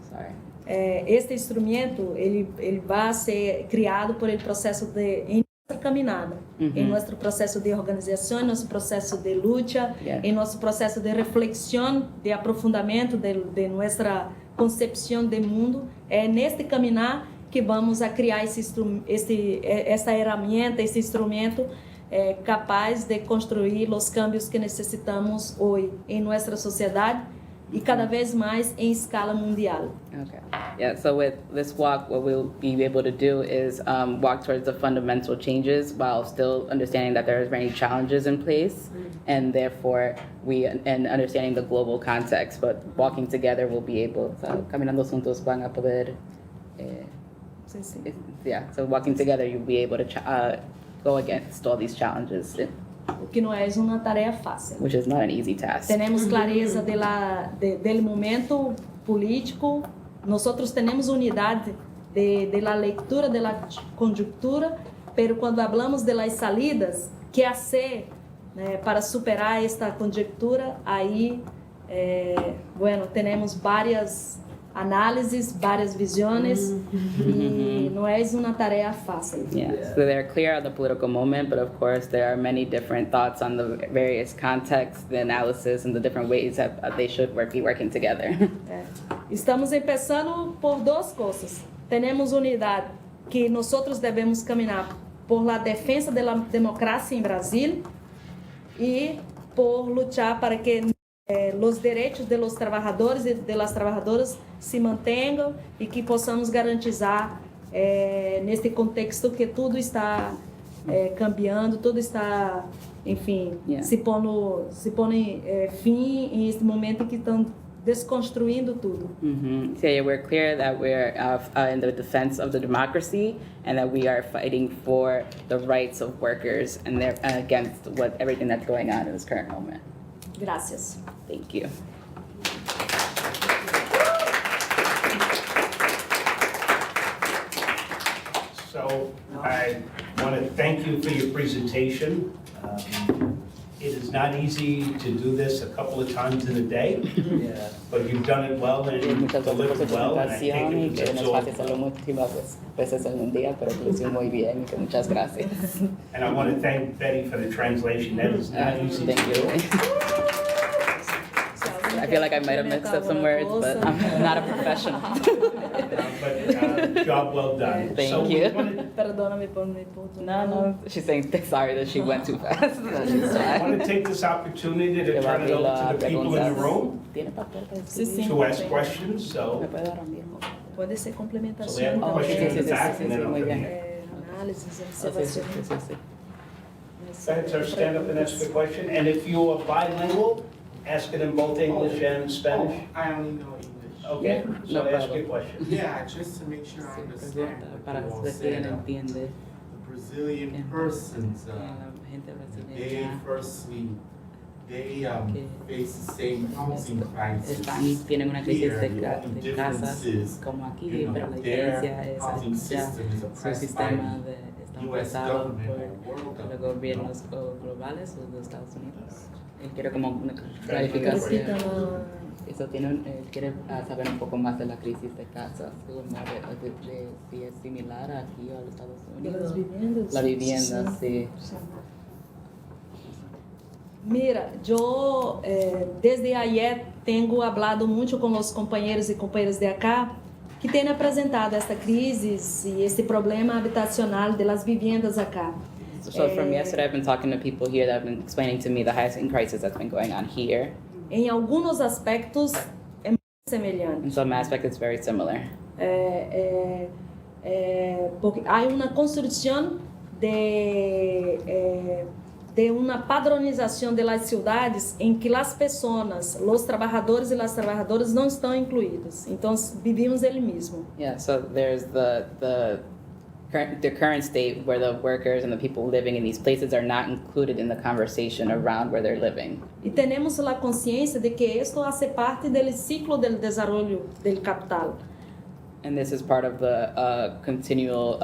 Sorry. este instrumento ele vai ser criado por el processo em nossa caminhada, em nosso processo de organização, em nosso processo de luta, em nosso processo de reflexão, de aprofundamento de nossa concepção de mundo. É neste caminhar que vamos a criar essa ferramenta, esse instrumento capaz de construir os cambios que necessitamos hoje em nossa sociedade e cada vez mais em escala mundial. Okay. Yeah, so with this walk, what we'll be able to do is walk towards the fundamental changes while still understanding that there are many challenges in place, and therefore and understanding the global context. But walking together, we'll be able, caminando juntos van a poder, yeah, so walking together, you'll be able to go against all these challenges, O que não é uma tarefa fácil. which is not an easy task. Temos clareza del momento político, nós temos unidade de la leitura de la conjuntura, pero quando hablamos de las salidas, que hacer para superar esta conjuntura, aí, temos várias análises, várias visões, e não é uma tarefa fácil. Yeah, so they're clear on the political moment, but of course there are many different thoughts on the various contexts, the analysis, and the different ways that they should be working together. Estamos começando por duas coisas. Temos unidade que nós devemos caminhar por la defesa da democracia em Brasil e por lutar para que os direitos de los trabajadores e de las trabajadoras se mantenham e que possamos garantizar neste contexto que tudo está cambiando, tudo está, enfim, se pondo fim em este momento em que estão desconstruindo tudo. So yeah, we're clear that we're in the defense of the democracy and that we are fighting for the rights of workers and they're against everything that's going on in this current moment. Gracias. Thank you. So I want to thank you for your presentation. It is not easy to do this a couple of times in a day, but you've done it well and Muchas gracias por delivered su well, and I presentación y think que it's no es fácil hacerlo absorbed. múltiples veces en un día, pero que lo hicimos muy bien y que muchas gracias. And I want to thank Betty for the translation. That is not easy to Thank do. you. I feel like I might have mixed up some words, but I'm not a professional. But job well done. Thank So you. we wanted- Perdóname por mi punto. No, she's saying sorry that she went too fast. No, she's I want fine. to take this opportunity to Que va a turn it abrir over la to the people in the preguntas. room ¿Tiene papel para Sí, sí. escribir? to ask questions, so ¿Me puede dar a mí? Pode ser so we complementação. have Oh, questions sí, in sí, the sí, back sí, and then sí, I'll muy come bien. here. Análises, Oh, sí, sí, observações. sí, sí. Thanks, sir, stand up and ask a question, and if you are bilingual, ask it in both English and Spanish. I only know English. Okay, so No ask problem. your question. Yeah, just to make sure I Sí, understand pregunta what para you all ver si said. él entiende. The Brazilian persons, La gente they brasileña firstly, they que face the same housing crisis. tienen una crisis Here, de, the only de casas difference is, como aquí, you know, pero la their diferencia es housing ya system is su oppressed sistema by está US opresado government por or world los government. gobiernos globales o de Estados Unidos. Él quiere como una Repita, clarificación. no. Eso quiere saber un poco más de la crisis de casas, como de si es similar aquí a los Estados De las Unidos. viviendas. La vivienda, sí. Mira, yo desde ayer tenho hablado muito com os companheiros e companheiras de acá que têm apresentado esta crise e este problema habitacional de las viviendas acá. So from yesterday, I've been talking to people here that have been explaining to me the housing crisis that's been going on here. Em alguns aspectos é muito semelhante. In some aspects, it's very similar. Porque há uma construção de uma padronização de las cidades em que as pessoas, os trabalhadores e as trabalhadoras não estão incluídos. Então, vivimos ele mesmo. Yeah, so there's the current state where the workers and the people living in these places are not included in the conversation around where they're living. E temos a consciência de que isto hace parte do ciclo do desenvolvimento do capital. And this is part of the continual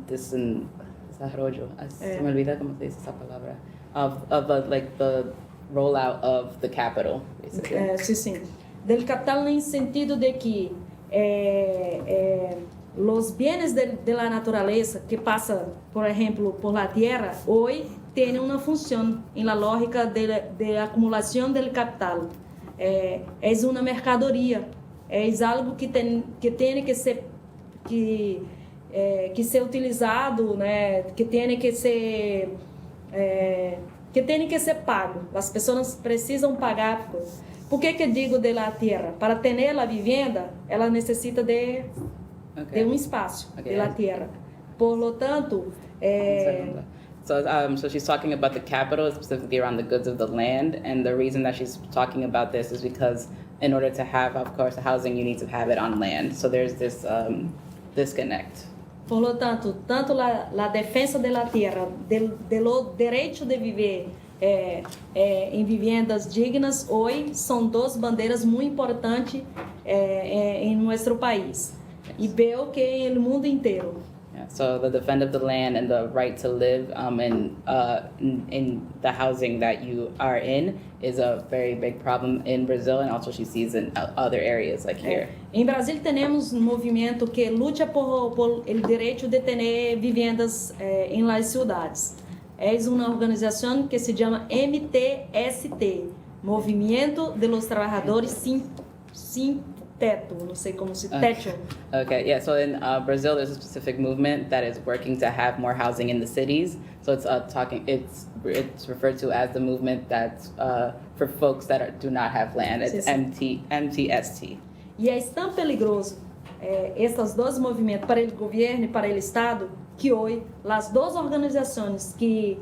desarrollo. Se me olvida cómo se dice esa palabra. Of like the rollout of the capital, basically. Sim, sim. Del capital no sentido de que los bienes de la naturaleza que pasa, por ejemplo, por la tierra, hoy tienen una función en la lógica de acumulación del capital. Es una mercadoría, es algo que tiene que ser utilizado, né? que tiene que ser pago. As pessoas precisam pagar. Por que digo de la tierra? Para ter a vivenda, ela necessita de um espaço de la tierra. Por lo tanto, So she's talking about the capital, specifically around the goods of the land, and the reason that she's talking about this is because in order to have, of course, housing, you need to have it on land. So there's this disconnect. Por lo tanto, tanto la defensa de la tierra, do direito de viver em vivendas dignas, hoje são duas bandeiras muito importantes em nosso país. E veo que em el mundo inteiro. Yeah, so the defend of the land and the right to live in the housing that you are in is a very big problem in Brazil, and also she sees in other areas like here. Em Brasil temos um movimento que luta por o direito de ter vivendas em las cidades. É uma organização que se chama MTST, Movimento de los Trabajadores Sin Teto, não sei como se techo. Okay, yeah. So in Brazil, there's a specific movement that is working to have more housing in the cities. So it's it's referred to as the movement that's for folks that do not have land. It's MTST. E é tão perigoso esses dois movimentos para o governo e para o Estado que hoje as duas organizações que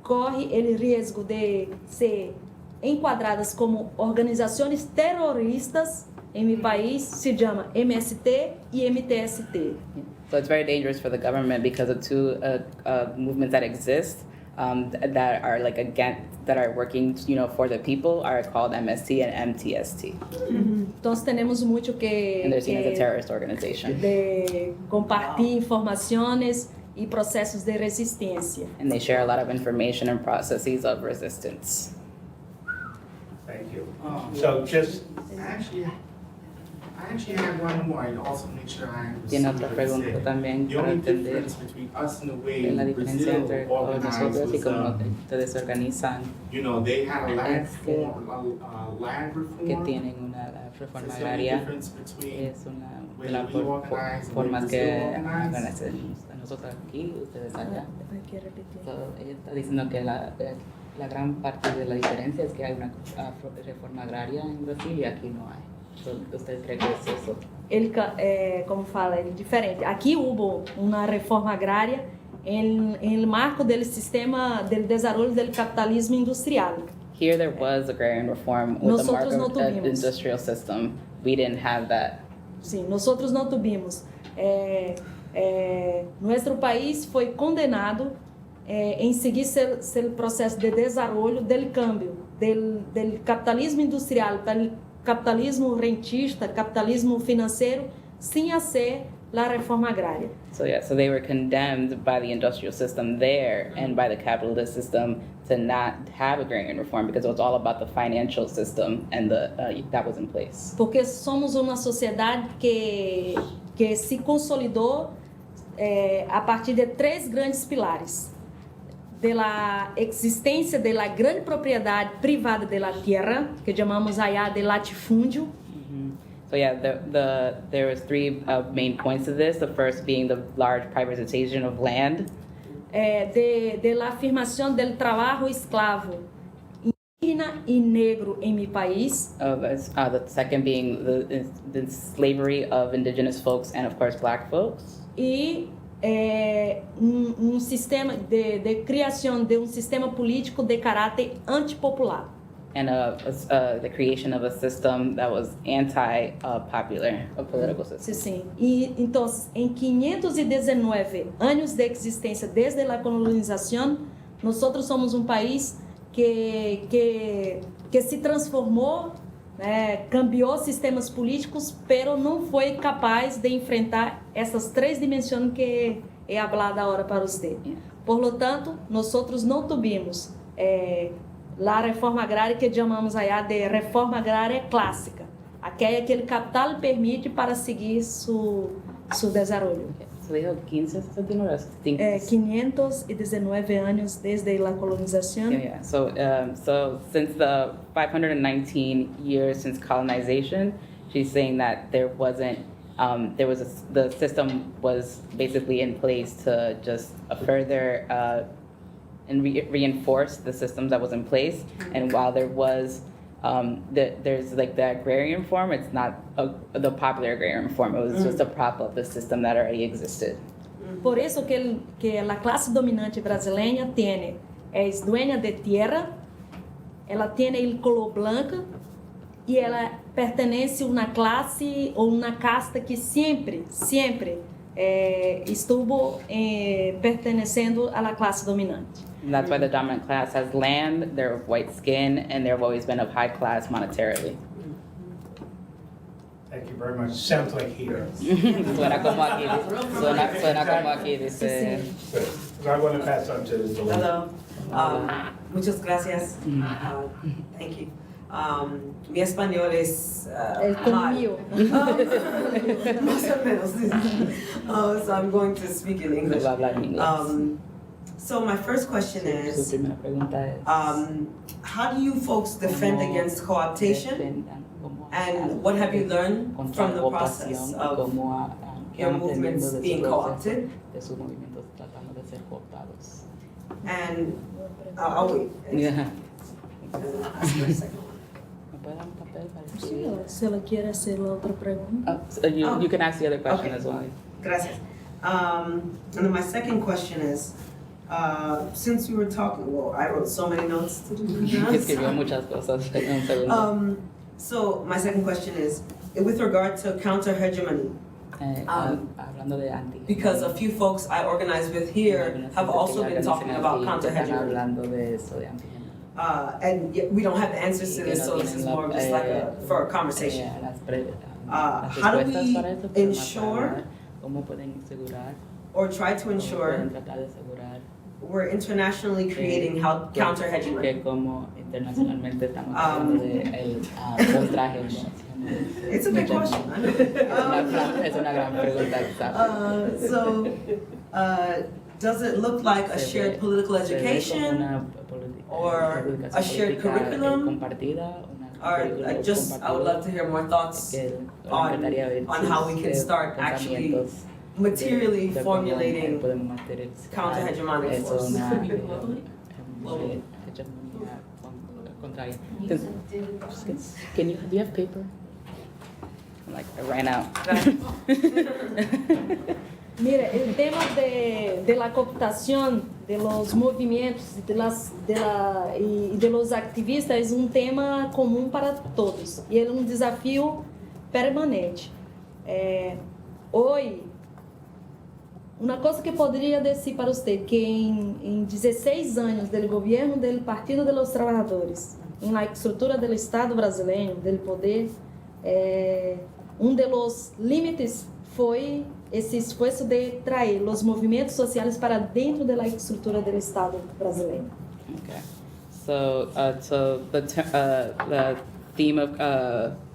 correm o risco de ser enquadradas como organizações terroristas em meu país se chama MST e MTST. So it's very dangerous for the government because the two movements that exist that are like that are working, for the people are called MST and MTST. Então temos muito que And they're seen as a terrorist organization. de compartilhar informações e processos de resistência. And they share a lot of information and processes of resistance. Thank you. So just, I actually have one more. I also make sure I Tiene understand otra what it pregunta said. también The para only entender difference between us and the way la diferencia entre Brazil organized nosotros y was, como ustedes se organizan, they had a land Es que- land reform. que tienen una Is reforma there any agraria. difference between Es una de way las we organize and formas way que Brazil organized? organizamos nosotros aquí, ustedes allá. So, ella está diciendo que la gran parte de la diferencia es que hay una reforma agraria en Brasil y aquí no hay. So, ¿usted cree que es eso? Como fala, ele diferente. Aqui houve uma reforma agrária em marco do sistema do desenvolvimento do capitalismo industrial. Here there was agrarian reform with the Nosotros no market of tuvimos. industrial system. We didn't have that. Sim, nós não tuvimos. Nosso país foi condenado em seguir seu processo de desenvolvimento do câmbio do capitalismo industrial para o capitalismo rentista, capitalismo financeiro, sem ser a reforma agrária. So they were condemned by the industrial system there and by the capitalist system to not have agrarian reform because it was all about the financial system and that was in place. Porque somos uma sociedade que se consolidou a partir de três grandes pilares: da existência da grande propriedade privada da terra, que chamamos allá de latifúndio. So there was three main points to this. The first being the large privatization of land. Da afirmação do trabalho escravo indígena e negro em meu país. The second being the slavery of indigenous folks and of course black folks. E sistema de criação de sistema político de caráter antipopular. And the creation of a system that was anti-popular, a political system. Sim. E então, em 519 anos de existência desde a colonização, nós somos um país que se transformou, cambiou sistemas políticos, pero não foi capaz de enfrentar essas três dimensões que é falada agora para você. Por lo tanto, nós não tuvimos a reforma agrária que chamamos aí de reforma agrária clássica. aquela que o capital permite para seguir su desarrollo. So dijo 15, 69, 5. 519 años desde la colonización. Yeah. So since the 519 years since colonization, she's saying that the system was basically in place to just further and reinforce the systems that was in place. And while there was there's like the agrarian form, it's not the popular agrarian form. It was just a prop of the system that already existed. Por eso que la clase dominante brasileña es dueña de tierra, ela tiene el color blanco e ela pertence a uma classe ou uma casta que sempre estuvo pertenecendo à classe dominante. And that's why the dominant class has land, they're of white skin, and they've always been of high class monetarily. Thank you very much. Sounds like here. Suena como aquí, suena como aquí, dice. I want to pass on to the Hello. Muchas gracias. Thank you. Mi español es El conmigo. Más o menos. So I'm going to speak in English. Va a hablar en inglés. So my first question Su is, primera pregunta es, how do you folks defend against co-optation? And what have you learned from the process of your movements being co-opted? And I'll wait. Yeah. Ask her a second. Se ela quer hacer la otra pregunta. So you can ask the other question Okay. as well. Gracias. And then my second question is, since we were talking, well, I wrote so many notes to do Escribió this. muchas cosas en un segundo. So my second question is, with regard to counter-hegemony, Hablando de anti. because a few folks I organized with here have also been talking about counter-hegemony. Hablando de eso, de anti. And yet we don't have the answers to this, so this is more of just like for a conversation. How do we ensure ¿Cómo pueden asegurar? or try to ensure Pueden tratar de asegurar we're internationally creating counter-hegemony? que como internacionalmente estamos hablando de el contrahegemonía. It's a big question. Es una gran pregunta, exacto. So, does it look like a shared political Se ve como education? una or educación a shared política, curriculum? Compartida, una Or currículum I would love to hear more thoughts on how we can start actually materially formulating counter-hegemonic force. Do you have paper? Like, I ran out. Mira, el tema de la cooptación de los movimientos y de los activistas es un tema común para todos y es un desafío permanente. Hoy, uma coisa que poderia dizer para você que em 16 anos do governo do Partido dos Trabalhadores, na estrutura do Estado brasileiro, do poder, dos limites foi esse esforço de trazer os movimentos sociais para dentro da estrutura do Estado brasileiro. Okay. So the theme of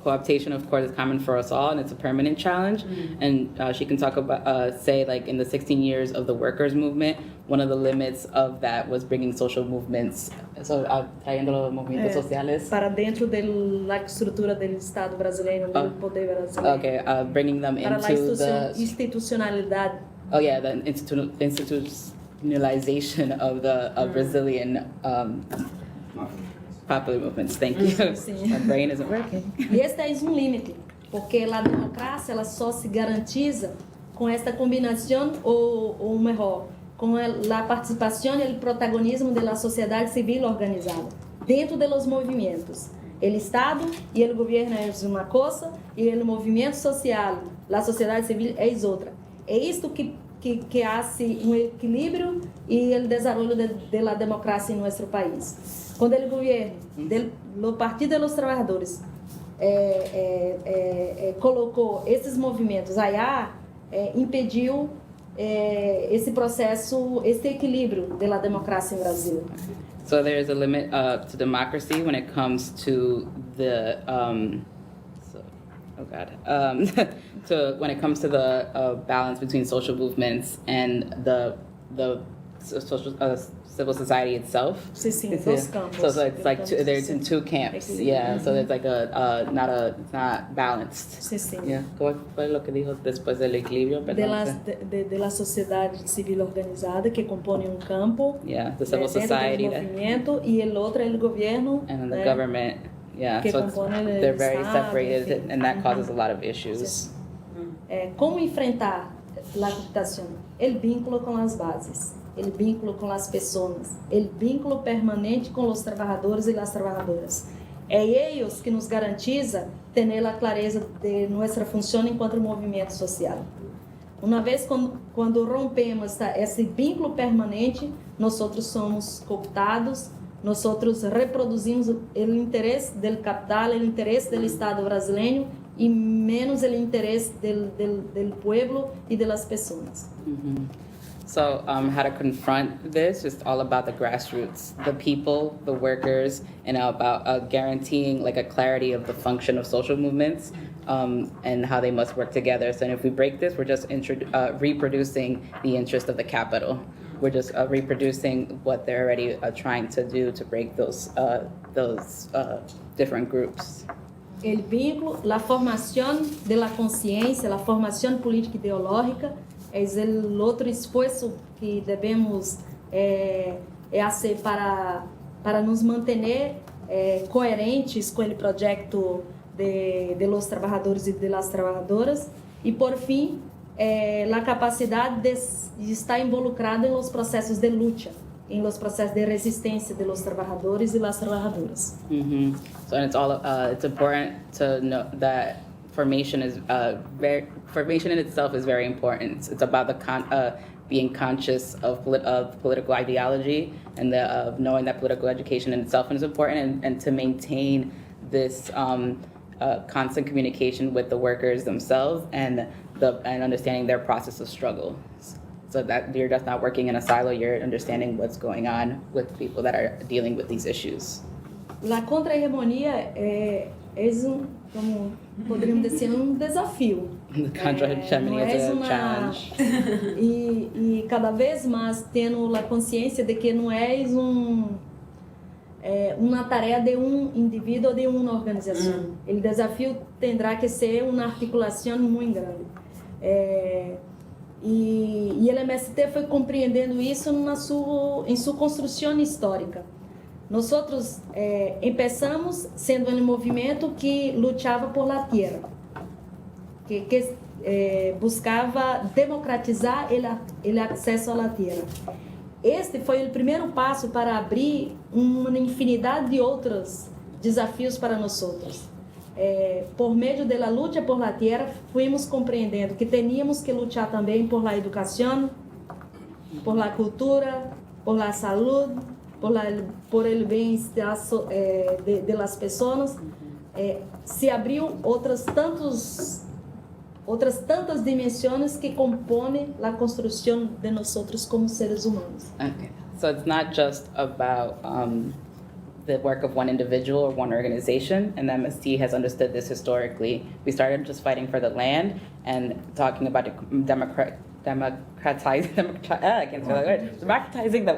co-optation, of course, is common for us all, and it's a permanent challenge. And she can talk about, say, like in the 16 years of the workers' movement, one of the limits of that was bringing social movements, trayendo los movimientos sociales. Para dentro da estrutura do Estado brasileiro, do poder brasileiro. Okay, bringing them Para into the institucionalidade. Oh yeah, the institutionalization of the Brazilian popular movements. Thank you. Sim. My brain isn't working. E este é um limite, porque a democracia ela só se garantiza com esta combinação, ou melhor, com a participação e o protagonismo da sociedade civil organizada dentro dos movimentos. O Estado e o governo é uma coisa e o movimento social, a sociedade civil é outra. É isto que hace um equilíbrio e o desenvolvimento da democracia em nosso país. Quando o governo, do Partido dos Trabalhadores, colocou esses movimentos allá, impediu esse processo, esse equilíbrio da democracia em Brasil. So there is a limit to democracy when it comes to the oh God, to when it comes to the balance between social movements and the social civil society itself. Sim, sim, dos campos. So it's like there's in two camps. Yeah, so there's like it's not balanced. Sim, sim. Yeah. ¿Cuál fue lo que dijo después del equilibrio? De la sociedade civil organizada que compõe um campo, Yeah, the civil dentro society do movimento, e o outro é o governo, and the né? government. Yeah, Que so compõe they're o very Estado, separated, enfim. and that causes a lot of issues. Como enfrentar a cooptação? O vínculo com as bases, o vínculo com as pessoas, o vínculo permanente com os trabalhadores e as trabalhadoras. É eles que nos garantiza ter a clareza de nossa função enquanto movimento social. Uma vez quando rompemos esse vínculo permanente, nós somos cooptados, nós reproduzimos o interesse do capital, o interesse do Estado brasileiro e menos o interesse do povo e das pessoas. So how to confront this, just all about the grassroots, the people, the workers, and about guaranteeing like a clarity of the function of social movements and how they must work together. So if we break this, we're just reproducing the interest of the capital. We're just reproducing what they're already trying to do to break those different groups. El vínculo, la formación de la conciencia, la formación política ideológica es el otro esfuerzo que debemos hacer para nos mantener coerentes com o projeto de los trabajadores y de las trabajadoras y por fin la capacidade de estar involucrado em los procesos de lucha, em los procesos de resistência de los trabajadores y las trabajadoras. So and it's important to know that formation formation in itself is very important. It's about being conscious of political ideology and of knowing that political education in itself is important and to maintain this constant communication with the workers themselves and understanding their process of struggle. So that you're just not working in a silo, you're understanding what's going on with people that are dealing with these issues. La contra-hegemonia é como poderíamos dizer, desafio. The contra-hegemony is a challenge. E cada vez mais tendo a consciência de que não é uma tarefa de indivíduo ou de uma organização. O desafio terá que ser uma articulação muito grande. E o MST foi compreendendo isso em sua construção histórica. Nós começamos sendo um movimento que lutava por la tierra, que buscava democratizar o acesso à terra. Este foi o primeiro passo para abrir uma infinidade de outros desafios para nós. Por meio da luta por la tierra, fomos compreendendo que teníamos que lutar também por la educação, por la cultura, por la saúde, por el bem-estar de las pessoas. Se abriu outras tantas dimensões que compõem a construção de nós como seres humanos. Okay, so it's not just about the work of one individual or one organization, and the MST has understood this historically. We started just fighting for the land and talking about democratizing the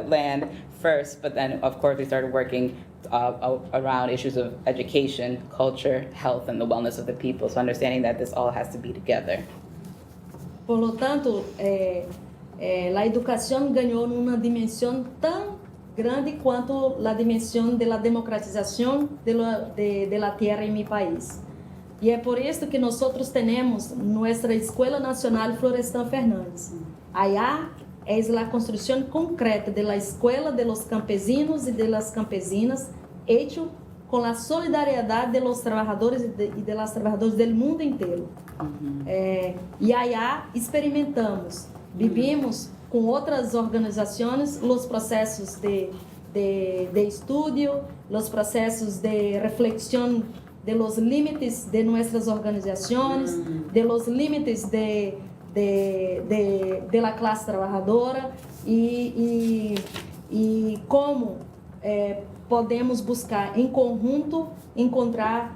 land first, but then of course we started working around issues of education, culture, health, and the wellness of the people, so understanding that this all has to be together. Por lo tanto, a educação ganhou uma dimensão tão grande quanto a dimensão da democratização da terra em meu país. E é por isso que nós temos nossa Escola Nacional Florestan Fernandes. Allá é a construção concreta da escola de los campesinos e de las campesinas, hecho com a solidariedade de los trabalhadores e de las trabalhadoras do mundo inteiro. E allá experimentamos, vivimos com outras organizações os processos de estudo, os processos de reflexão de los límites de nossas organizações, de los límites de la classe trabalhadora e como podemos buscar em conjunto encontrar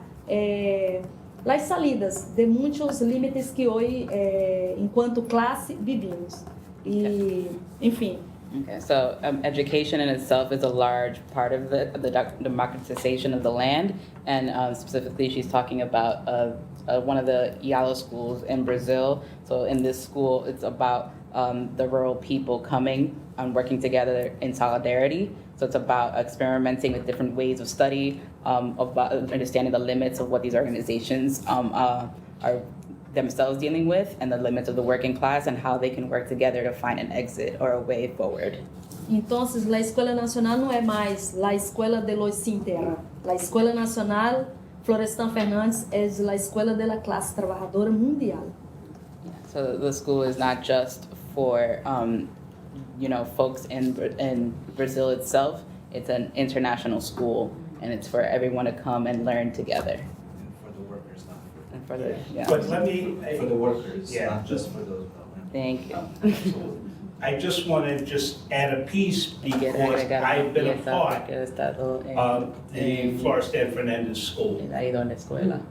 as salidas de muitos limites que hoje, enquanto classe, vivimos. E, enfim. Okay, so education in itself is a large part of the democratization of the land, and specifically she's talking about one of the Yalo schools in Brazil. So in this school, it's about the rural people coming and working together in solidarity. So it's about experimenting with different ways of study, about understanding the limits of what these organizations are themselves dealing with, and the limits of the working class, and how they can work together to find an exit or a way forward. Então, a Escola Nacional não é mais a Escola de los Sin Terra. A Escola Nacional Florestan Fernandes é a escola da classe trabalhadora mundial. So the school is not just for folks in Brazil itself. It's an international school, and it's for everyone to come and learn together. For the workers, not for. And for the But let me, For the workers, Yeah. not just for those women. Thank you. I just want to just add a piece Quiero because agregar I've been a pieza part porque he estado of the Florestan Fernandez School. he ido a la escuela.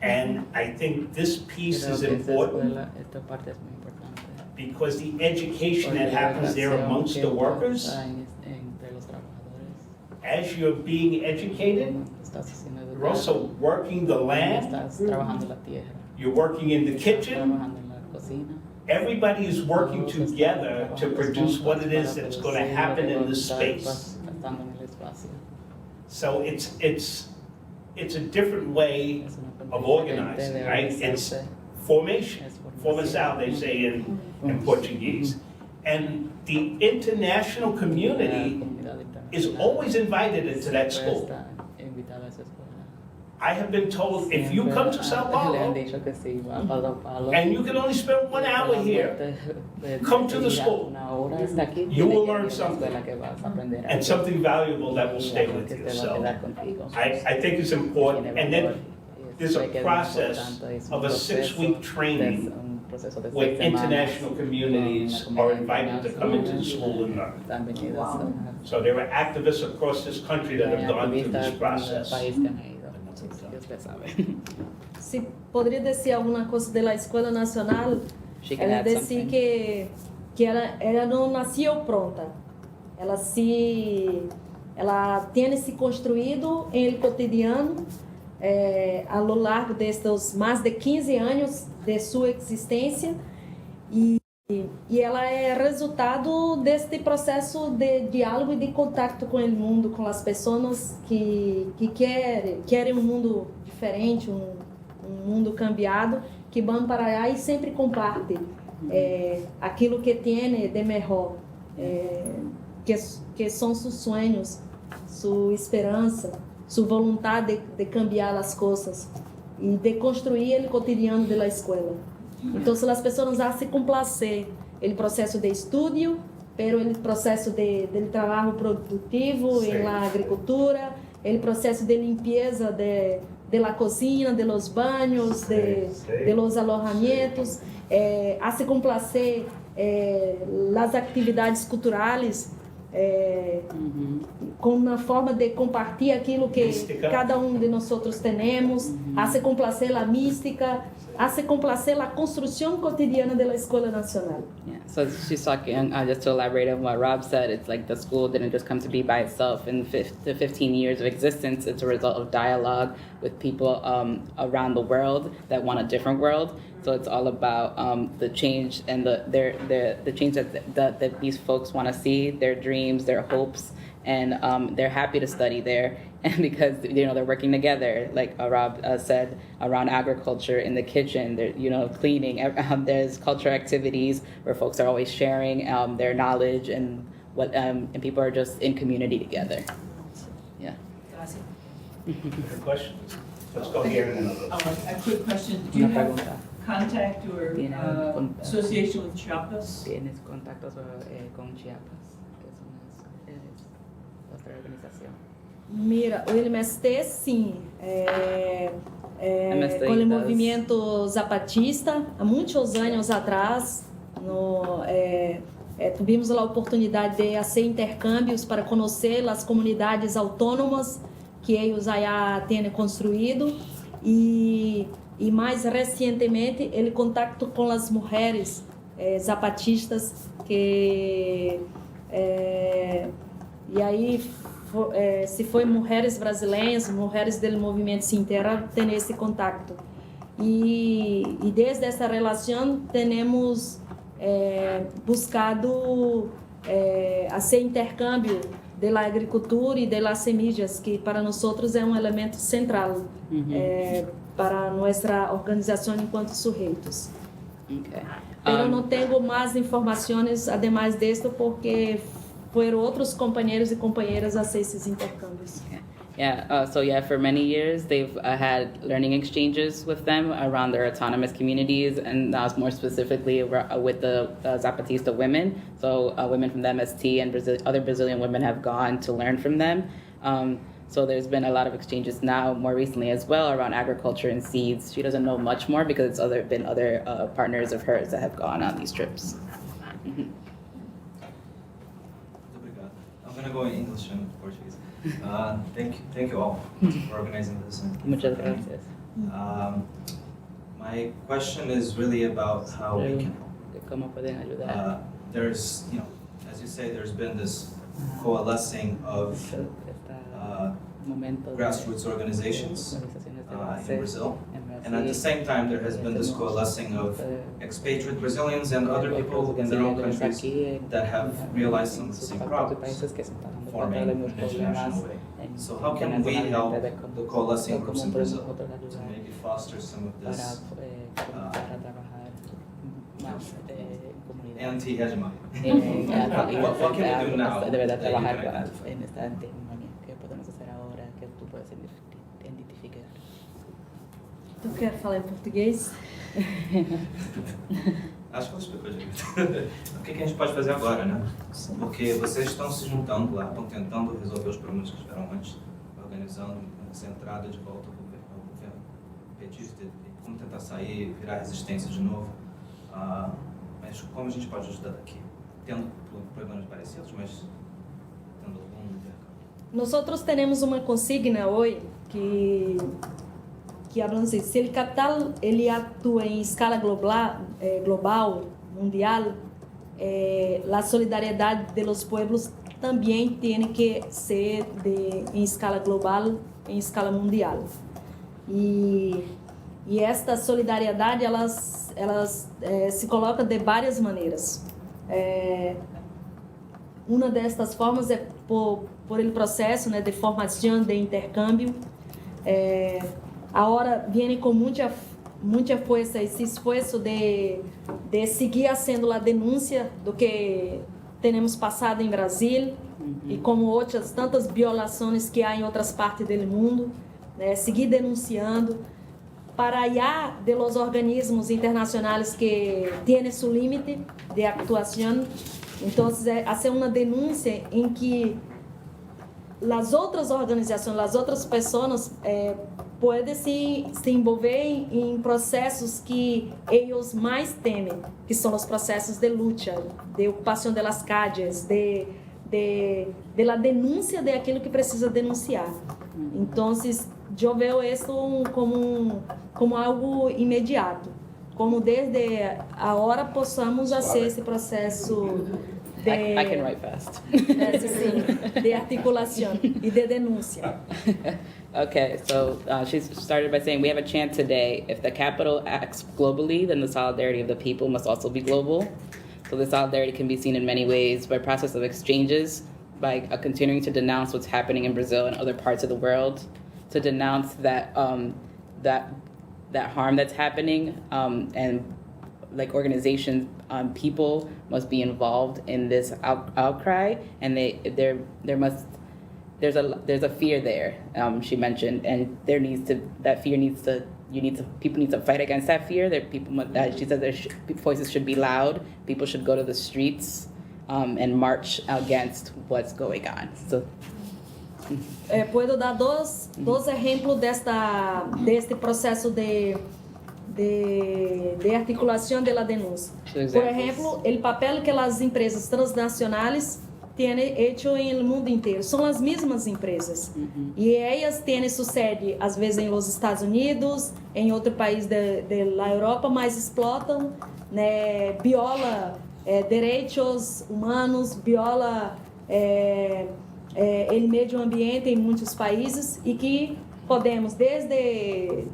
And I think this piece is important Esta parte es muy importante. because the education Porque that la happens there educación amongst que the workers, pasa entre los trabajadores. as you're being educated, Estás haciendo you're also working the land, estás trabajando la tierra. you're working in the Estás kitchen. trabajando en la cocina. Everybody is working Todos están together to trabajando produce what it is para that's going to producir happen lo que in this va a estar space. pasando en el espacio. So it's a different way Es una forma of diferente organizing, de right? It's organizarse. formation, Es formação, they say in Portuguese. And the international La community comunidad is internacional always invited into that siempre school. está invitada a esa escuela. I have been told if you come to Sao Le han Paulo dicho que sí, va a Sao Paulo. and you can only spend 1 hour here come to the school. Una hora está aquí, You will tiene que learn ir a la something. escuela que vas a aprender and algo. something valuable that will Y stay algo with que you. te va a So quedar contigo. I think it's important. Tiene And valor. then there's a Sé que es process importante, es un of a proceso 6-week training de- un proceso de where 6 semanas, international communities una are comunidad invited to come into the internacional, school and learn. están venidas a- So there are activists across this country that have gone through this activistas en el process. país que han ido. Sí, usted sabe. Se poderia dizer alguma coisa da Escola Nacional, She can ela add disse something. que ela não nasceu pronta. Ela tem se construído em el cotidiano ao longo destes mais de 15 anos de sua existência e ela é resultado deste processo de diálogo e de contato com o mundo, com as pessoas que querem um mundo diferente, um mundo cambiado, que vão para lá e sempre compartilham aquilo que tem de melhor, que são seus sonhos, sua esperança, sua vontade de cambiar as coisas e de construir o cotidiano da escola. Então, as pessoas se complacer no processo de estudo, pero o processo de trabalho produtivo Sim. na agricultura, o processo de limpeza de la cocina, de los baños, de los alojamientos, a se complacer las atividades culturais, com uma forma de compartilhar aquilo que Mística. cada de nós temos, a se complacer a mística, a se complacer a construção cotidiana da Escola Nacional. Yeah, so she's talking, just to elaborate on what Rob said, it's like the school didn't just come to be by itself. In the 15 years of existence, it's a result of dialogue with people around the world that want a different world. So it's all about the change and the change that these folks want to see, their dreams, their hopes, and they're happy to study there. And because they're working together, like Rob said, around agriculture in the kitchen, they're cleaning. There's cultural activities where folks are always sharing their knowledge and and people are just in community together. Yeah. Good question. Let's go here and another. A quick question, do you Una have pregunta. contact or Tiene contacto. association with Chiapas? ¿Tienes contactos con Chiapas? Que es otra organización. Mira, o MST, sim. MST Com o does. movimento zapatista, há muitos anos atrás, tivemos a oportunidade de fazer intercâmbios para conhecer as comunidades autônomas que eles aí têm construído e mais recentemente ele contacto com as mulheres zapatistas que e aí se foi mulheres brasileiras, mulheres do movimento Sin Terra, tem esse contato. E desde essa relação temos buscado fazer intercâmbio da agricultura e das semillas, que para nós é um elemento central para nossa organização enquanto sujeitos. Okay. Pero não tenho mais informações, además disto, porque foram outros companheiros e companheiras a fazer esses intercâmbios. Yeah, for many years they've had learning exchanges with them around their autonomous communities, and now more specifically with the Zapatista women. So women from the MST and other Brazilian women have gone to learn from them. So there's been a lot of exchanges now, more recently as well, around agriculture and seeds. She doesn't know much more because it's been other partners of hers that have gone on these trips. Muito obrigado. I'm gonna go in English and Portuguese. Thank you all for organizing this. Muchas gracias. My question is really about how we can. ¿Cómo pueden ayudar? There's, as you say, there's been this coalescing of grassroots organizations in Brazil. And at the same time, there has been this coalescing of expatriate Brazilians and other people in their own countries that have realized some of the same problems, forming an international way. So how can we help the coalescing groups in Brazil to maybe foster some of this anti-hegemony? What can we do now De verdad that you trabajar can identify? en esta antihegemonía. ¿Qué podemos hacer ahora que tú puedes identificar? Tu quer falar em português? Acho que ela explicou direito. O que a gente pode fazer agora, né? Porque vocês estão se juntando lá, estão tentando resolver os problemas que tiveram antes, organizando essa entrada de volta ao governo petista, como tentar sair, virar resistência de novo. Mas como a gente pode ajudar daqui? Tendo problemas parecidos, mas tendo algum intercâmbio. Nós temos uma consigna hoje que hablamos assim, se o capital ele atua em escala global, mundial, a solidariedade dos povos também tem que ser em escala global, em escala mundial. E esta solidariedade elas se coloca de várias maneiras. Uma destas formas é por o processo, né, de formação, de intercâmbio. Agora vem com muita força esse esforço de seguir sendo a denúncia do que temos passado em Brasil e como outras tantas violações que há em outras partes do mundo, né, seguir denunciando para allá de los organismos internacionais que têm seu limite de atuação. Então, fazer uma denúncia em que as outras organizações, as outras pessoas podem se envolver em processos que eles mais temem, que são os processos de luta, de ocupação das calles, de la denúncia de aquilo que precisa denunciar. Então, eu vejo isso como algo imediato, como desde a hora possamos fazer esse processo de, I can write fast. de articulação e de denúncia. Okay, so she started by saying we have a chant today. If the capital acts globally, then the solidarity of the people must also be global. So the solidarity can be seen in many ways by process of exchanges, by continuing to denounce what's happening in Brazil and other parts of the world, to denounce that harm that's happening, and like organizations, people must be involved in this outcry, and there's a fear there. She mentioned, and people need to fight against that fear. She said voices should be loud. People should go to the streets and march against what's going on. So. Puedo dar dois exemplos deste processo de articulação da denúncia. Por exemplo, o papel que as empresas transnacionais tiene hecho en el mundo inteiro. Son las mismas empresas. Y ellas tienen su sede, às vezes, em los Estados Unidos, em outro país de la Europa, mas explotam, né, viola direitos humanos, viola o meio ambiente em muitos países e que podemos, desde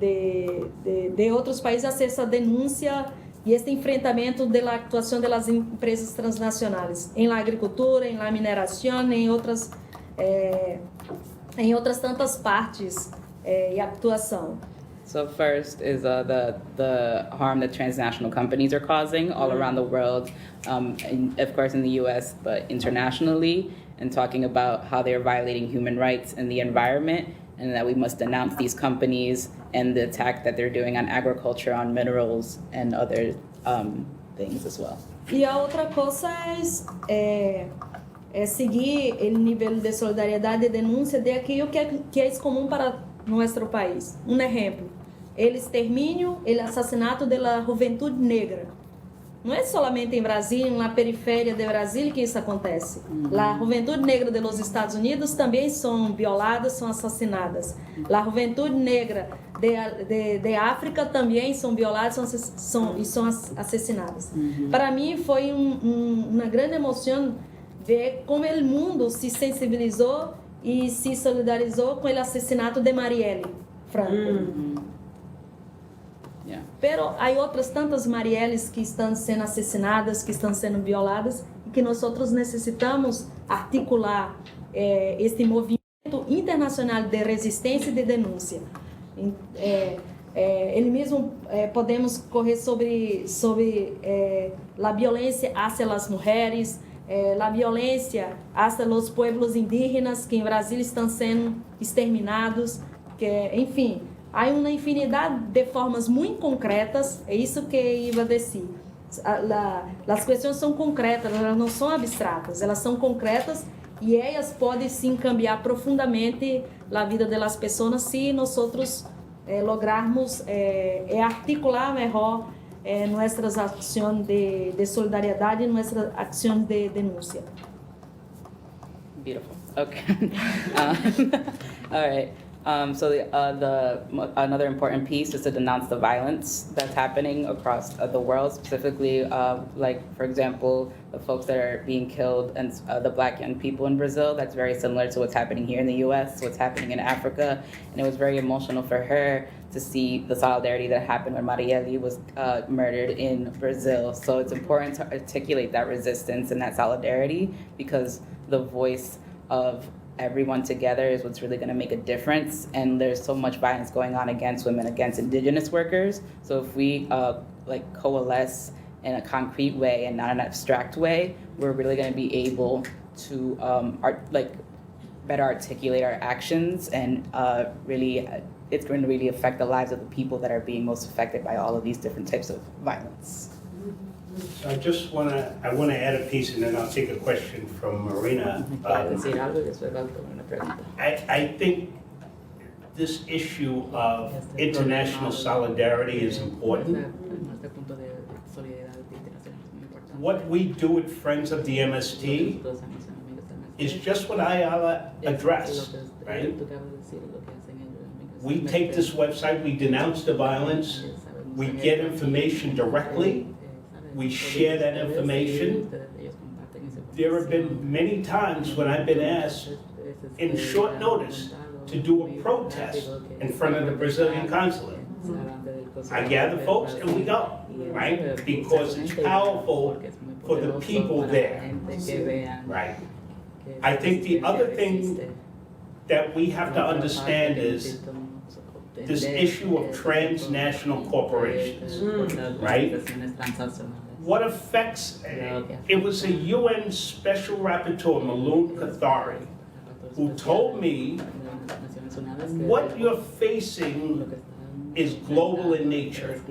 de outros países, hacer essa denúncia e este enfrentamento da atuação das empresas transnacionais em la agricultura, em la mineração, em outras tantas partes e atuação. So first is the harm that transnational companies are causing all around the world, and of course in the U.S., but internationally, and talking about how they're violating human rights and the environment, and that we must denounce these companies and the attack that they're doing on agriculture, on minerals, and other things as well. E a outra coisa é seguir o nível de solidariedade e denúncia de aquilo que é comum para nosso país. Exemplo, o extermínio, o assassinato da juventude negra. Não é somente em Brasília, na periferia de Brasília que isso acontece. A juventude negra dos Estados Unidos também são violadas, são assassinadas. A juventude negra de África também são violadas e são assassinadas. Para mim foi uma grande emoção ver como o mundo se sensibilizou e se solidarizou com o assassinato de Marielle Franco. Yeah. Pero há outras tantas Marielles que estão sendo assassinadas, que estão sendo violadas e que nós necessitamos articular este movimento internacional de resistência e de denúncia. Ele mesmo podemos correr sobre a violência hacia as mulheres, a violência hacia os pueblos indígenas que em Brasília estão sendo exterminados, enfim, há uma infinidade de formas muito concretas, é isso que iba a dizer. As questões são concretas, elas não são abstratas, elas são concretas e elas podem sim cambiar profundamente a vida das pessoas se nós lograrmos articular melhor nossas ações de solidariedade e nossas ações de denúncia. Beautiful. Okay. All right. So another important piece is to denounce the violence that's happening across the world, specifically, like, for example, the folks that are being killed and the Black young people in Brazil. That's very similar to what's happening here in the U.S., what's happening in Africa. And it was very emotional for her to see the solidarity that happened when Marielle was murdered in Brazil. So it's important to articulate that resistance and that solidarity, because the voice of everyone together is what's really going to make a difference. And there's so much violence going on against women, against indigenous workers. So if we coalesce in a concrete way and not an abstract way, we're really going to be able to better articulate our actions, and it's going to really affect the lives of the people that are being most affected by all of these different types of violence. So I want to add a piece, and then I'll take a question from Marina. I think this issue of international solidarity is important. What we do at Friends of the MST is just what Ayala addressed, right? We take this website, we denounce the violence, we get information directly, we share that information. There have been many times when I've been asked in short notice to do a protest in front of the Brazilian consulate. I gather folks and we go, right? Because it's powerful for the people there, right? I think the other thing that we have to understand is this issue of transnational corporations, right? What affects, it was a UN Special Rapporteur, Maloon Kathari, who told me, what you're facing is global in nature,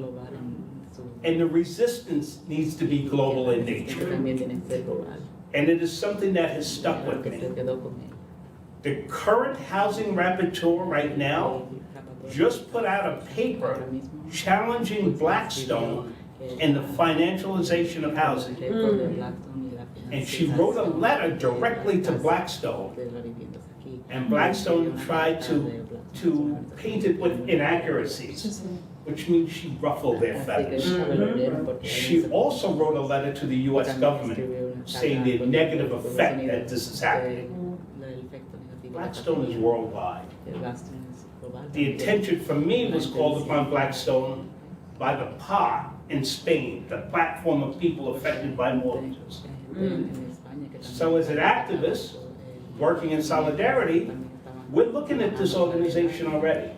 and the resistance needs to be global in nature. And it is something that has stuck with me. The current housing rapporteur right now just put out a paper challenging Blackstone and the financialization of housing. And she wrote a letter directly to Blackstone, and Blackstone tried to paint it with inaccuracies, which means she ruffled their feathers. She also wrote a letter to the US government saying the negative effect that this is happening. Blackstone is worldwide. The attention from me was called upon Blackstone by the PA in Spain, the platform of people affected by mortgages. So as an activist working in solidarity, we're looking at this organization already.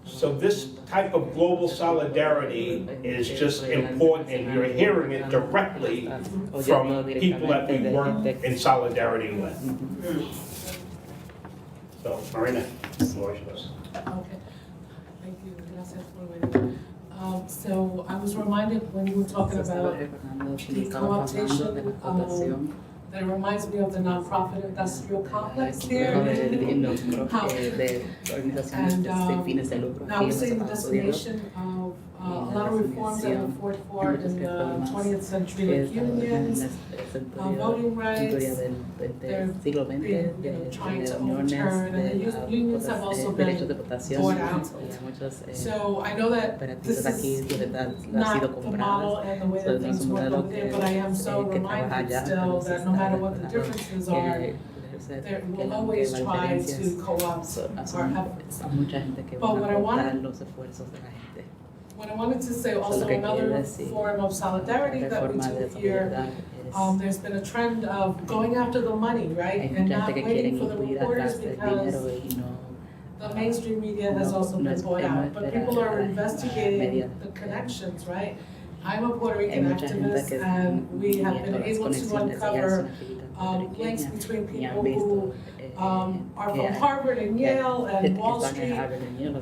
So this type of global solidarity is just important, and you're hearing it directly from people that we work in solidarity with. So, Marina, the floor is yours. Okay, thank you, gracias por venir. So I was reminded when you were talking about the co-optation, that it reminds me of the nonprofit industrial complex here. Now we're seeing the destination of a lot of reforms that were fought for in the 20th century, like unions, voting rights. They're being, trying to overturn, and the unions have also been bought out. So I know that this is not the model and the way that things work over there, but I am so reminded still that no matter what the differences are, there will always try to co-opt our efforts. But what I wanted to say also, another form of solidarity that we do here, there's been a trend of going after the money, right? And not waiting for the reporters, because the mainstream media has also been bought out. But people are investigating the connections, right? I'm a Puerto Rican activist, and we have been able to uncover links between people who are from Harvard and Yale and Wall Street,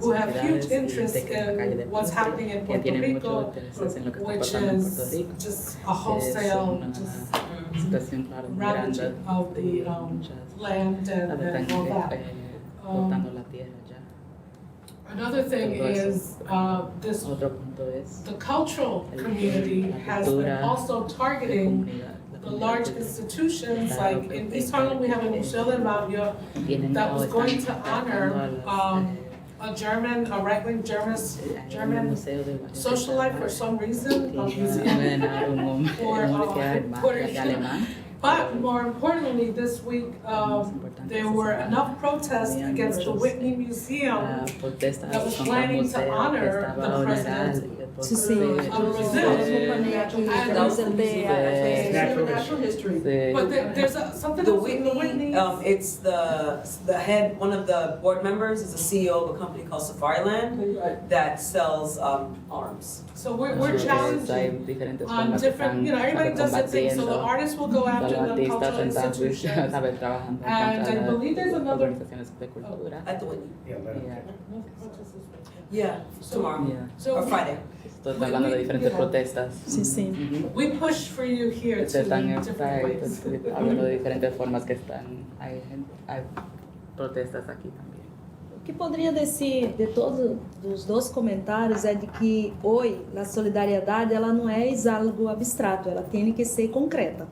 who have huge interest in what's happening in Puerto Rico, which is just a wholesale ravaging of the land and all that. Another thing is the cultural community has been also targeting the large institutions, like in East Harlem, we have a Museo del Barrio that was going to honor a right-wing German socialite for some reason, a museum for Puerto Rico. But more importantly, this week, there were enough protests against the Whitney Museum that was planning to honor the president of Brazil. Natural history. But there's something The else with the Whitney, Whitney. it's the head, one of the board members is the CEO of a company called Safariland that sells arms. So we're challenging on different, everybody does their thing, so the artists will go after the cultural institutions. And I believe there's another, At the Whitney. Yeah, let him- Yeah, tomorrow, so or Friday. Estoy hablando de diferentes protestas. Sí, sí. we push for you here too, Están in different ways. hablando de diferentes formas que hay protestas aqui também. O que poderia dizer de todos os dois comentários é de que hoje a solidariedade ela não é algo abstrato, ela tem que ser concreta.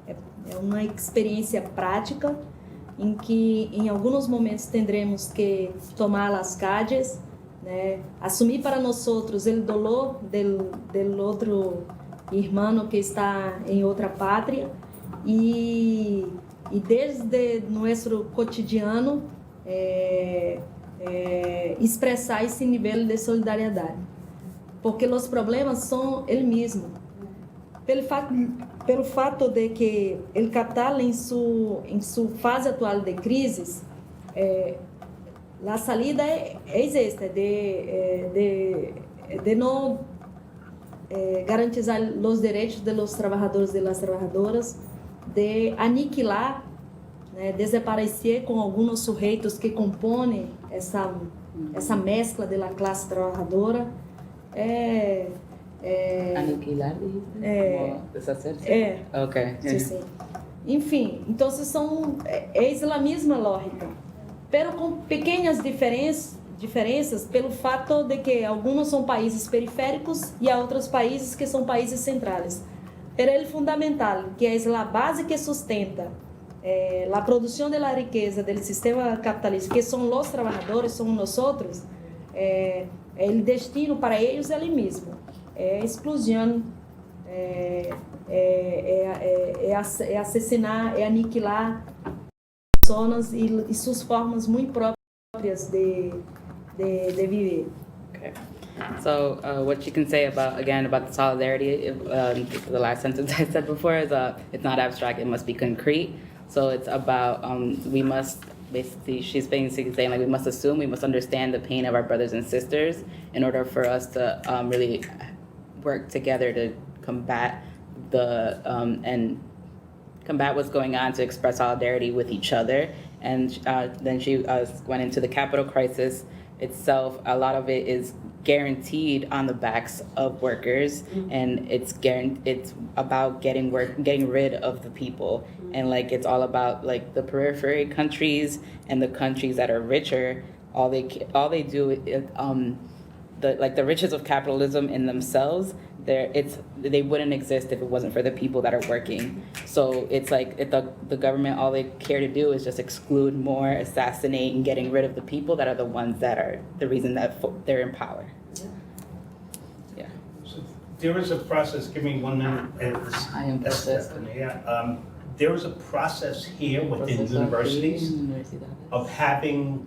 É uma experiência prática em que em alguns momentos teremos que tomar as calles, né, assumir para nós outros o dolor del outro irmão que está em outra pátria e desde nosso cotidiano expressar esse nível de solidariedade, porque os problemas são o mesmo. Pelo fato de que o capital em sua fase atual de crise, a salida existe de não garantizar os direitos dos trabalhadores e das trabalhadoras, de aniquilar, desaparecer com alguns sujeitos que compõem essa mescla da classe trabalhadora. Aniquilar, deshacerse. Ok. Sim, sim. Enfim, então é a mesma lógica, pero com pequenas diferenças pelo fato de que algunos são países periféricos e há outros países que são países centrais. Pero el fundamental, que é a base que sustenta a produção da riqueza do sistema capitalista, que são os trabalhadores, são nós outros, o destino para eles é ali mesmo. É exclusão, assassinar, é aniquilar pessoas e suas formas muito próprias de viver. Okay. So what you can say about the solidarity, the last sentence I said before is it's not abstract, it must be concrete. So it's about, we must, basically, she's basically saying, like, we must assume, we must understand the pain of our brothers and sisters in order for us to really work together to combat and combat what's going on, to express solidarity with each other. And then she went into the capital crisis itself. A lot of it is guaranteed on the backs of workers, and it's about getting rid of the people, and like it's all about like the periphery countries and the countries that are richer. All they do is the riches of capitalism in themselves. They wouldn't exist if it wasn't for the people that are working. So it's like the government, all they care to do is just exclude more, assassinate, and getting rid of the people that are the ones that are the reason that they're in power. Yeah. So there is a process, give me 1 minute. I am processed. There is a process here within universities of having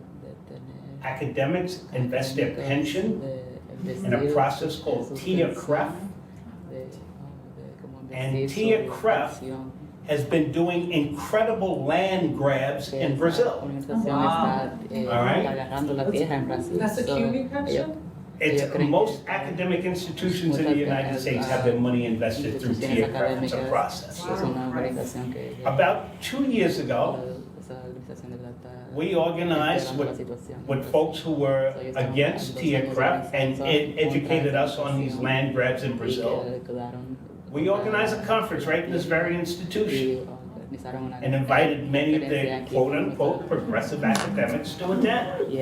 academics invest their pension in a process called TIA-CREF. And TIA-CREF has been doing incredible land grabs in Brazil. All right? That's a CUNY pension? Most academic institutions in the United States have their money invested through TIA-CREF. It's a process. About 2 years ago, we organized with folks who were against TIA-CREF, and it educated us on these land grabs in Brazil. We organized a conference right in this very institution and invited many of the quote-unquote progressive academics to attend.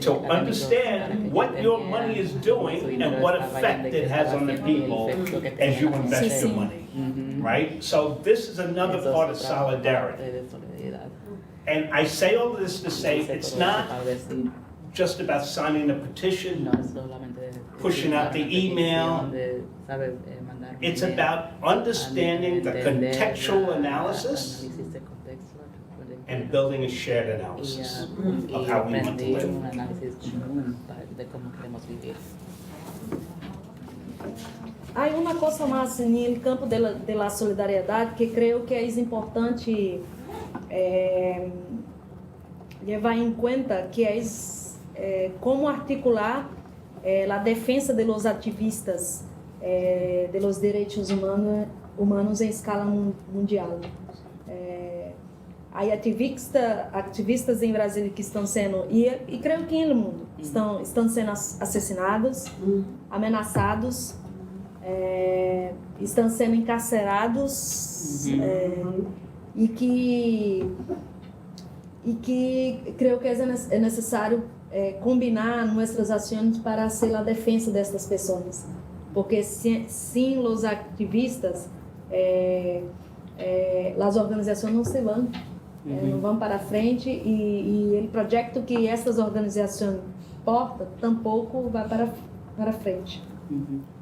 To understand what your money is doing and what effect it has on the people as you invest your money, right? So this is another part of solidarity. And I say all this to say it's not just about signing a petition, pushing out the email. It's about understanding the contextual analysis and building a shared analysis of how we want to live. Há uma coisa mais no campo da solidariedade que creio que é importante levar em conta, que é como articular a defesa de los ativistas de los direitos humanos em escala mundial. Há ativistas em Brasil que estão sendo, e creio que no mundo, estão sendo assassinados, ameaçados, estão sendo encarcerados, e que creio que é necessário combinar nossas ações para ser a defesa destas pessoas, porque sem os ativistas as organizações não se vão, não vão para frente, e o projeto que essas organizações portam tampouco vai para frente.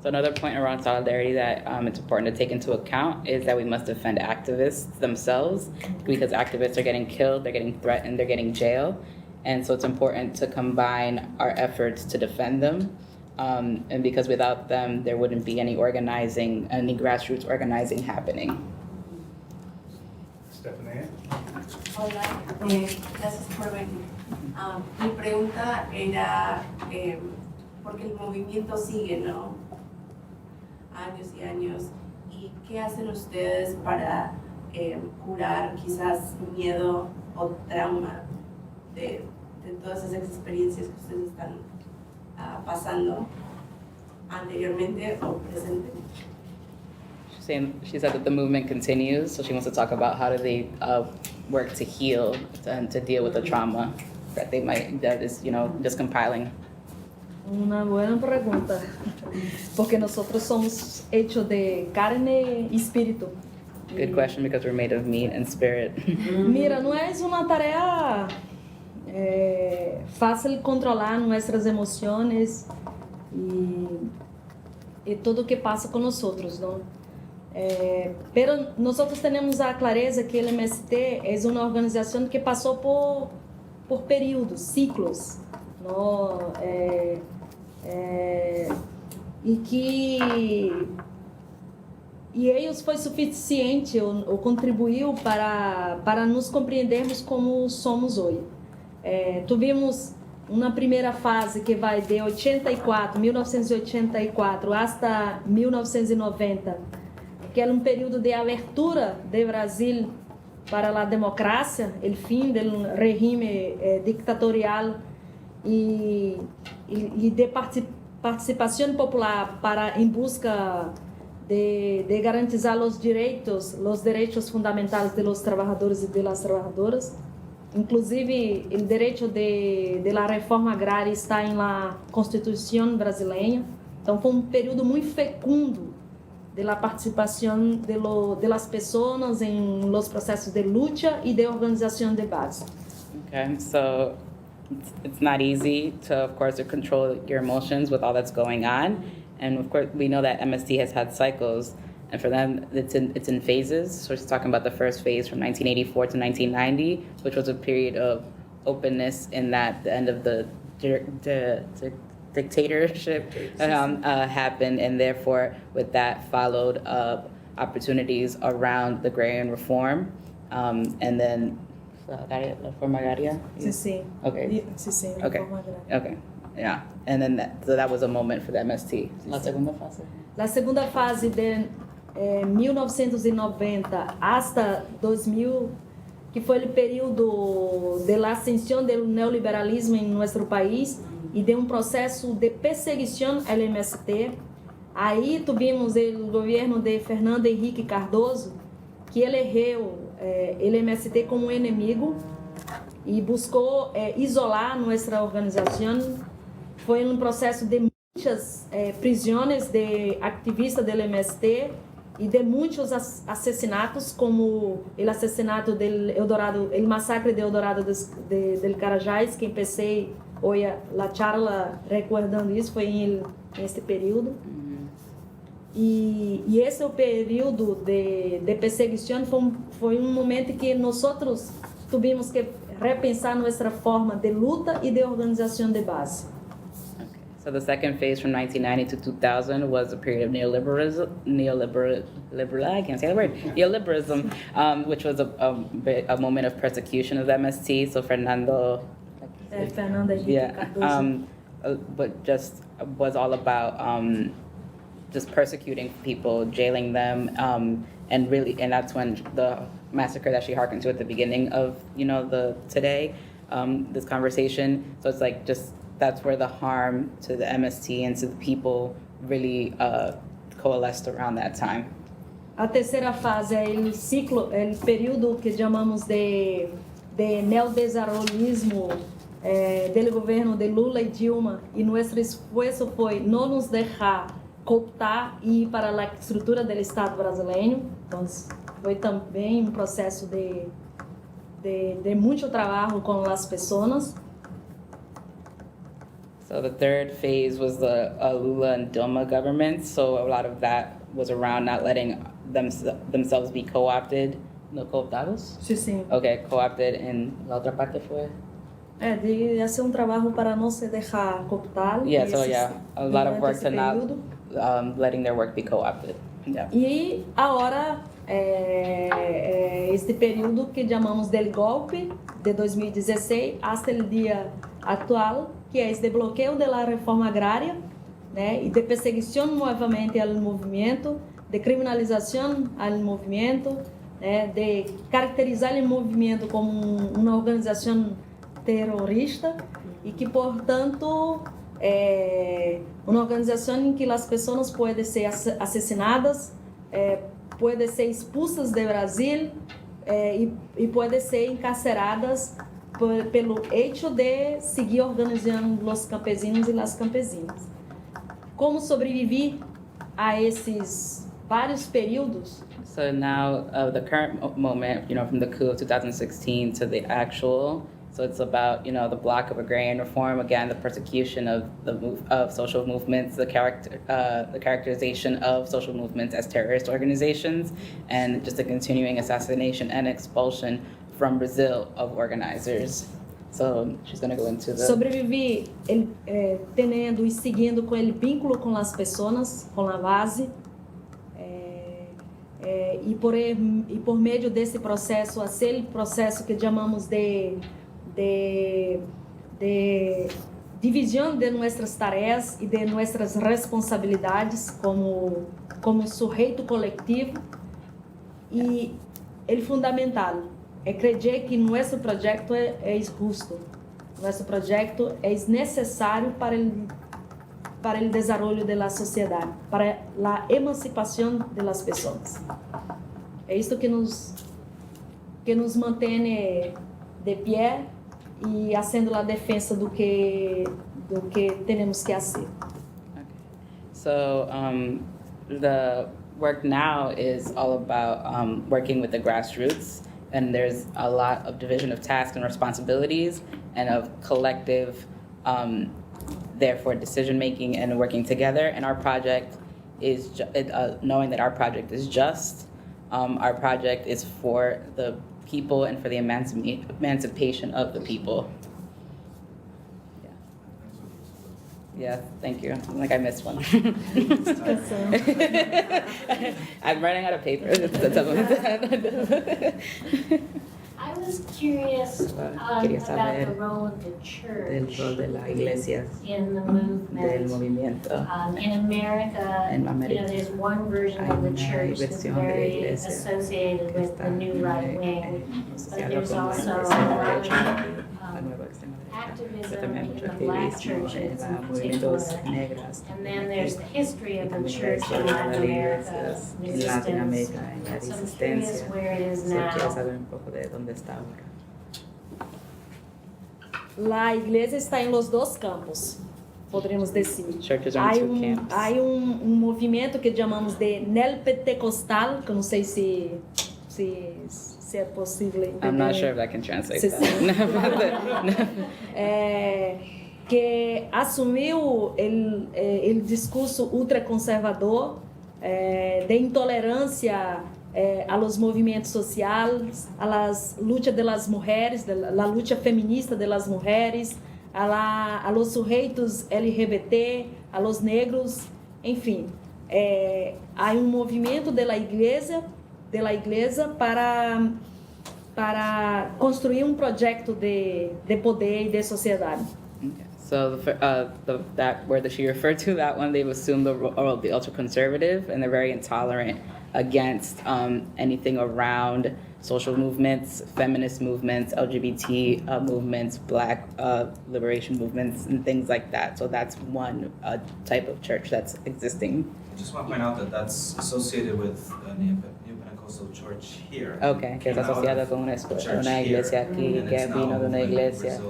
So another point around solidarity that it's important to take into account is that we must defend activists themselves, because activists are getting killed, they're getting threatened, they're getting jailed. And so it's important to combine our efforts to defend them. And because without them, there wouldn't be any organizing, any grassroots organizing happening. Stephanie? Hola, gracias por venir. Mi pregunta era, porque el movimiento sigue, ¿no? Años y años. ¿Y qué hacen ustedes para curar quizás miedo o trauma de todas esas experiencias que ustedes están pasando anteriormente o presentemente? She said that the movement continues, so she wants to talk about how do they work to heal and to deal with the trauma. that they might, that is, just compiling? Una buena pregunta, porque nosotros somos hechos de carne y espíritu. Good question, because we're made of meat and spirit. Mira, não é uma tarefa fácil controlar nossas emoções e tudo que passa com nós, não? Pero nosotros tenemos a clareza que el MST es una organización que pasó por períodos, ciclos, ¿no? E eles foi suficiente ou contribuiu para nos compreendermos como somos hoje. Tivemos uma primeira fase que vai de 1984 hasta 1990, que era um período de abertura do Brasil para a democracia, o fim do regime dictatorial e de participação popular em busca de garantizar os direitos fundamentais dos trabalhadores e das trabalhadoras. Inclusive, o direito de la reforma agrária está na Constituição brasileira. Então, foi um período muito fecundo de la participação de las pessoas em los processos de luta e de organização de base. Okay, so it's not easy to, of course, to control your emotions with all that's going on. And of course, we know that MST has had cycles, and for them, it's in phases. So she's talking about the first phase from 1984 to 1990, which was a period of openness in that the end of the dictatorship happened, and therefore, with that followed opportunities around the agrarian reform, and then la reforma agraria. Sim. Okay. Sim, Okay. reforma agrária. Okay. Yeah, and then that was a moment for the MST. La segunda fase. Na segunda fase de 1990 hasta 2000, que foi o período de la ascensão do neoliberalismo em nosso país e de um processo de perseguição ao MST. Aí tivemos o governo de Fernando Henrique Cardoso, que elegeu o MST como um inimigo e buscou isolar nossa organização. Foi um processo de muitas prisões de ativistas do MST e de muitos assassinatos, como o assassinato del Eldorado, o massacre de Eldorado del Carajás, que empecei hoje a charla recordando isso, foi nesse período. E esse é o período de perseguição, foi um momento que nós tivemos que repensar nossa forma de luta e de organização de base. So the second phase from 1990 to 2000 was a period of neoliberalism, I can't say the word, neoliberalism, which was a moment of persecution of the MST. So Fernando Henrique Cardoso. But just was all about just persecuting people, jailing them, and that's when the massacre that she hearkened to at the beginning of this conversation. So it's like that's where the harm to the MST and to the people really coalesced around that time. A terceira fase é o ciclo, o período que chamamos de neodesenvolvismo do governo de Lula e Dilma, e nosso esforço foi não nos deixar cooptar e ir para a estrutura do Estado brasileiro. Então, foi também um processo de muito trabalho com as pessoas. So the third phase was the Lula and Dilma government. So a lot of that was around not letting themselves be co-opted. No cooptados? Sim. Okay, co-opted, and la otra parte fue? De fazer um trabalho para não se deixar cooptar. Yeah, so a lot of work to not período. Letting their work be co-opted. Yeah. E agora, este período que chamamos del golpe, de 2016 até o dia atual, que é esse bloqueio da reforma agrária, né, e de perseguição novamente ao movimento, de criminalização ao movimento, né, de caracterizar o movimento como uma organização terrorista e que, portanto, é uma organização em que as pessoas podem ser assassinadas, podem ser expulsas do Brasil e podem ser encarceradas pelo hecho de seguir organizando os campesinos e as campesinas. Como sobreviver a esses vários períodos? So now, the current moment, from the coup of 2016 to the actual, so it's about, the block of agrarian reform, again, the persecution of social movements, the characterization of social movements as terrorist organizations, and just the continuing assassination and expulsion from Brazil of organizers. So she's going to go into the... Sobreviver tendo e seguindo com ele vínculo com as pessoas, com a base, e por meio desse processo, aquele processo que chamamos de divisão de nossas tarefas e de nossas responsabilidades como sujeito coletivo. E o fundamental é crer que nosso projeto é justo, nosso projeto é necessário para o desenvolvimento da sociedade, para a emancipação das pessoas. É isso que nos mantém de pé e fazendo a defesa do que temos que fazer. Okay. So the work now is all about working with the grassroots, and there's a lot of division of tasks and responsibilities and of collective, therefore, decision-making and working together. And our project is, knowing that our project is just, our project is for the people and for the emancipation of the people. Yeah, thank you. Like I missed one. I'm running out of paper. I was curious about the role of the church in the movement. In America, there's one version of the church that's very associated with the new right wing, but there's also a lot of activism in the black churches in particular. And then there's the history of the church in Latin America, resistance. So I'm curious where it is now. A igreja está em los dois campos, poderíamos dizer. Churches are in two camps. Há movimento que chamamos de neopentecostal, que eu não sei se é possível entender. I'm not sure if I can translate that. Que assumiu o discurso ultraconservador de intolerância a los movimentos sociais, a las luchas de las mujeres, la lucha feminista de las mujeres, a los sujeitos LGBT, a los negros, enfim. Há movimento da igreja para construir projeto de poder e de sociedade. Okay. So where she referred to, that one, they've assumed the role of the ultra-conservative, and they're very intolerant against anything around social movements, feminist movements, LGBT movements, black liberation movements, and things like that. So that's one type of church that's existing. I just want to point out that that's associated with New Pentecostal Church here. Okay, que es asociada con una iglesia aquí, que vino de una iglesia.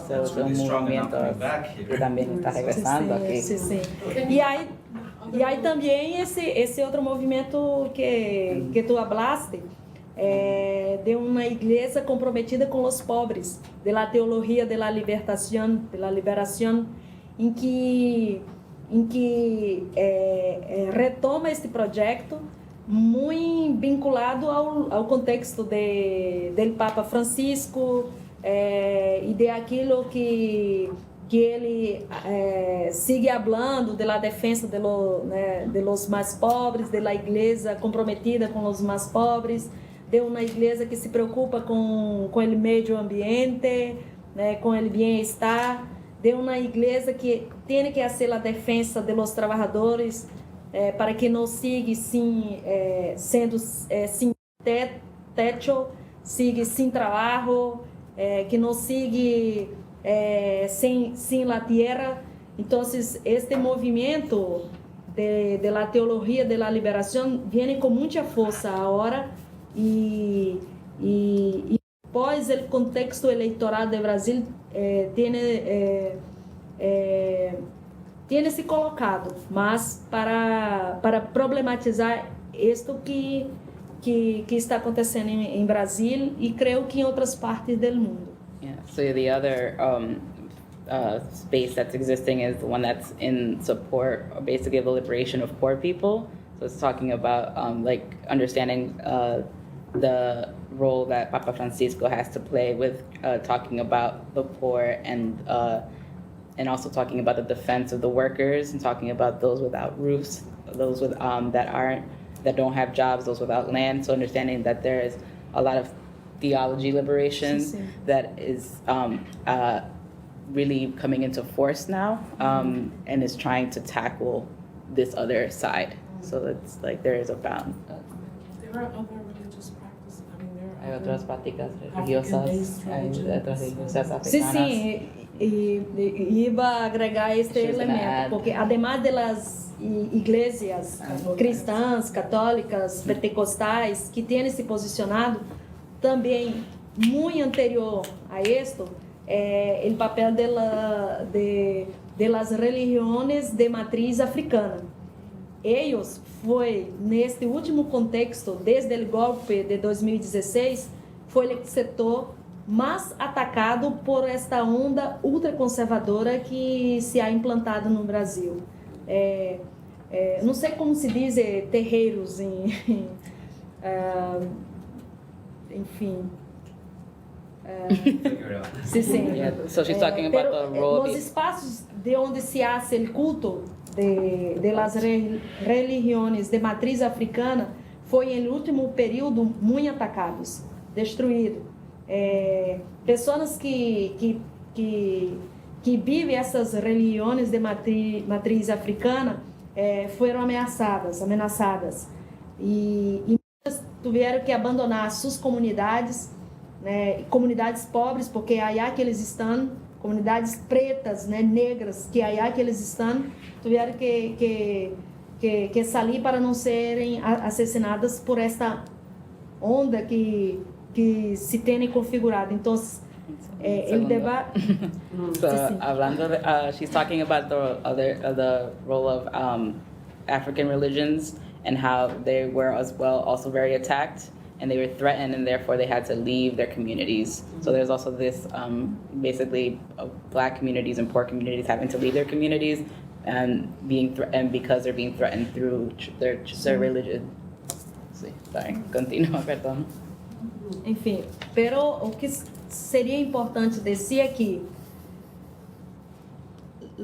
So es un movimiento que también está regresando aquí. Sim. E aí também esse outro movimento que tu hablaste, de uma igreja comprometida com os pobres, de la teologia de la liberação, em que retoma este projeto muito vinculado ao contexto do Papa Francisco e de aquilo que ele sigue falando da defesa de los mais pobres, de la igreja comprometida com os mais pobres, de uma igreja que se preocupa com o meio ambiente, com o bem-estar, de uma igreja que tem que fazer a defesa de los trabalhadores para que não siga sendo sem teto, siga sem trabalho, que não siga sem a terra. Então, este movimento de la teologia de la liberação vem com muita força agora e pós o contexto eleitoral do Brasil, tem se colocado, mas para problematizar isto que está acontecendo em Brasil e creio que em outras partes do mundo. Yeah. So the other space that's existing is the one that's in support, basically, of the liberation of poor people. So it's talking about like understanding the role that Papa Francisco has to play with talking about the poor and also talking about the defense of the workers and talking about those without roofs, those with that don't have jobs, those without land. So understanding that there is a lot of theology liberation that is really coming into force now, and is trying to tackle this other side. So it's like there is a bound. There are other religious practices, I mean, Hay there are otras other prácticas religiosas, hay otras religiosas Sim, africanas. sim, e iba agregar este She was gonna elemento, add. porque además das igrejas cristãs, católicas, pentecostais, que têm se posicionado, também muito anterior a esto, o papel de las religiões de matriz africana. Eles foi neste último contexto, desde o golpe de 2016, foi o setor mais atacado por esta onda ultraconservadora que se ha implantado no Brasil. Não sei como se diz terreiros enfim. Sim. Yeah, so she's talking about the role. Los espaços de onde se hace o culto de las religiões de matriz africana foi no último período muito atacados, destruídos. Pessoas que vivem essas religiões de matriz africana foram ameaçadas e muitas tiveram que abandonar suas comunidades, né, comunidades pobres, porque aí que eles estão, comunidades pretas, né, negras, que aí que eles estão, tiveram que sair para não serem assassinadas por esta onda que se tem configurado. Então, el debate. So, hablando de, she's talking about the role of African religions and how they were as well also very attacked, and they were threatened, and therefore they had to leave their communities. So there's also this basically black communities and poor communities having to leave their communities and because they're being threatened through their religion. Sorry, continua, perdão. Enfim, pero o que seria importante dizer é que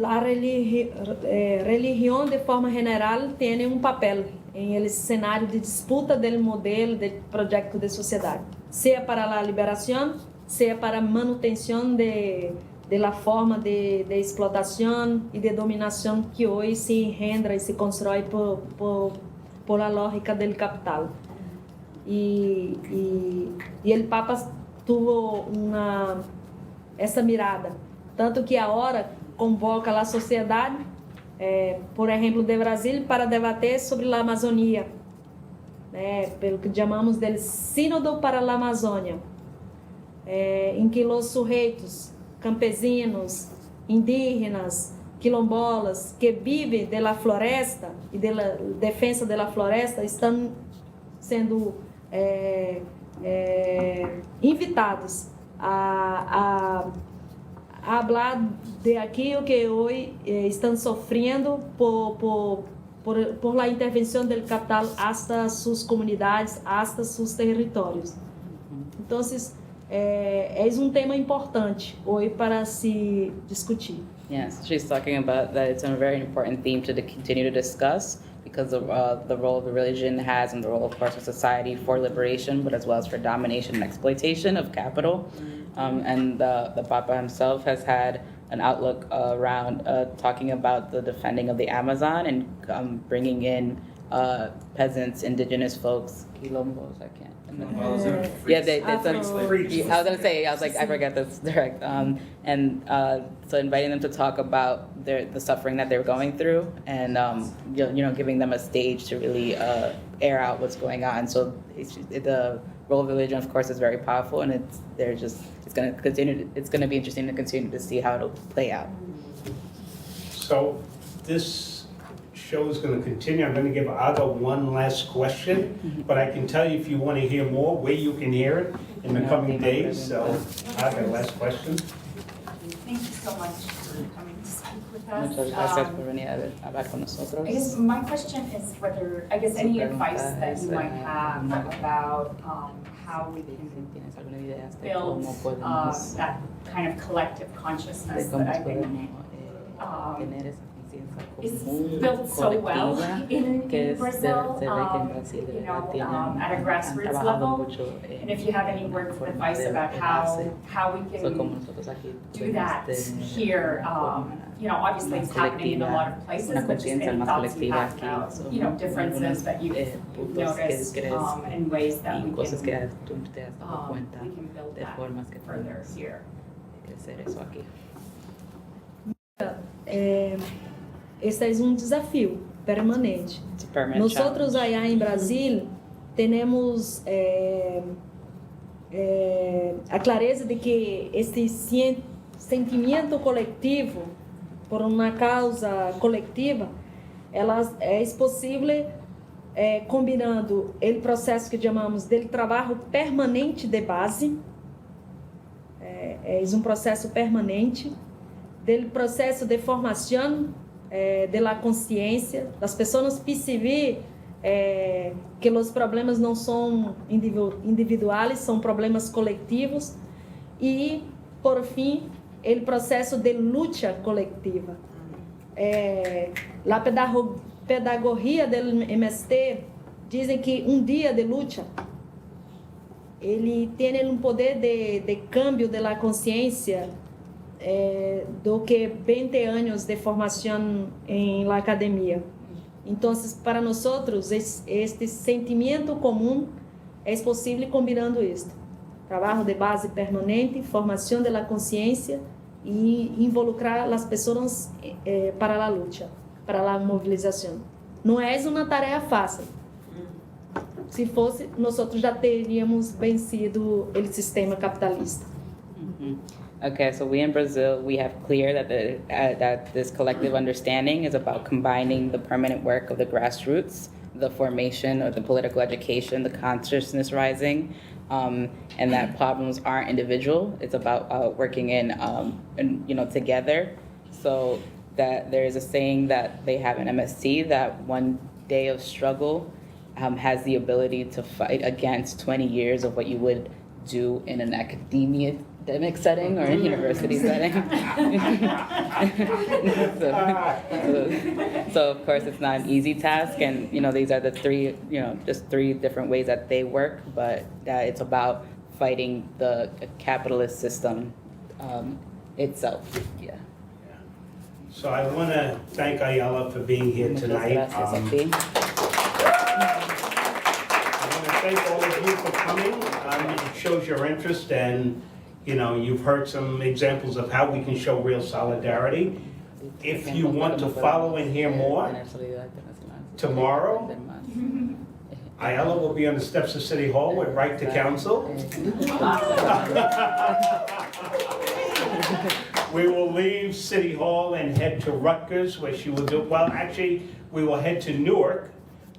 a religião de forma geral tem um papel em esse cenário de disputa do modelo de projeto de sociedade, seja para a liberação, seja para a manutenção de la forma de explotação e de dominação que hoje se engendra e se constrói por a lógica do capital. E o Papa tuvo essa mirada, tanto que agora convoca a sociedade, por exemplo, de Brasil, para debater sobre a Amazônia, pelo que chamamos de Sínodo para a Amazônia, em que os sujeitos campesinos, indígenas, quilombolas, que vivem da floresta e da defesa da floresta, estão sendo invitados a falar de aquilo que hoje estão sofrendo por la intervenção do capital hasta suas comunidades, hasta seus territórios. Então, é um tema importante hoje para se discutir. Yes, she's talking about that it's a very important theme to continue to discuss, because of the role the religion has and the role, of course, of society for liberation, but as well as for domination and exploitation of capital. And the Papa himself has had an outlook around talking about the defending of the Amazon and bringing in peasants, indigenous folks, quilombos, I can't. Yeah, that's I was gonna say, I was like, I forget this direct. So inviting them to talk about the suffering that they're going through, and giving them a stage to really air out what's going on. So the role of religion, of course, is very powerful, and it's going to be interesting to continue to see how it'll play out. So this show is going to continue. I'm going to give Aga one last question, but I can tell you if you want to hear more, where you can hear it in the coming days. So Aga, last question. Thank you so much for coming to speak with us. Muchas gracias por venir a hablar con nosotros. I guess my question is whether, I guess, any advice that you might have about how we can build that kind of collective consciousness that I think is built so well in Brazil, you know, at a grassroots level. And if you have any words of advice about how we can do that here, you know, obviously it's happening in a lot of places, but just any thoughts you have about, you know, differences that you've noticed and ways that we can build that further here. Este é um desafio permanente. Nosotros allá en Brasil tenemos a clareza de que este sentimento coletivo por uma causa coletiva, é possível combinando o processo que chamamos de trabalho permanente de base, é um processo permanente, do processo de formação da consciência, das pessoas perceber que os problemas não são individuais, são problemas coletivos, e, por fim, o processo de luta coletiva. A pedagogia do MST dizem que dia de luta ele tem poder de cambio da consciência do que 20 anos de formação em la academia. Então, para nós, este sentimento comum é possível combinando isto. Trabalho de base permanente, formação da consciência e involucrar as pessoas para a luta, para a mobilização. Não é uma tarefa fácil. Se fosse, nós já teríamos vencido o sistema capitalista. Okay, so we in Brazil, we have clear that that this collective understanding is about combining the permanent work of the grassroots, the formation of the political education, the consciousness rising, and that problems aren't individual. It's about working in together. So that there is a saying that they have in MST that one day of struggle has the ability to fight against 20 years of what you would do in an academic setting or in university setting. so of course it's not an easy task, and these are the three different ways that they work, but it's about fighting the capitalist system itself. Yeah. So I want to thank Ayala for being here tonight. I want to thank all of you for coming. It shows your interest, and you've heard some examples of how we can show real solidarity. If you want to follow and hear more, tomorrow, Ayala will be on the steps of City Hall with Right to Counsel. We will leave City Hall and head to Rutgers, where she will do, well, actually, we will head to Newark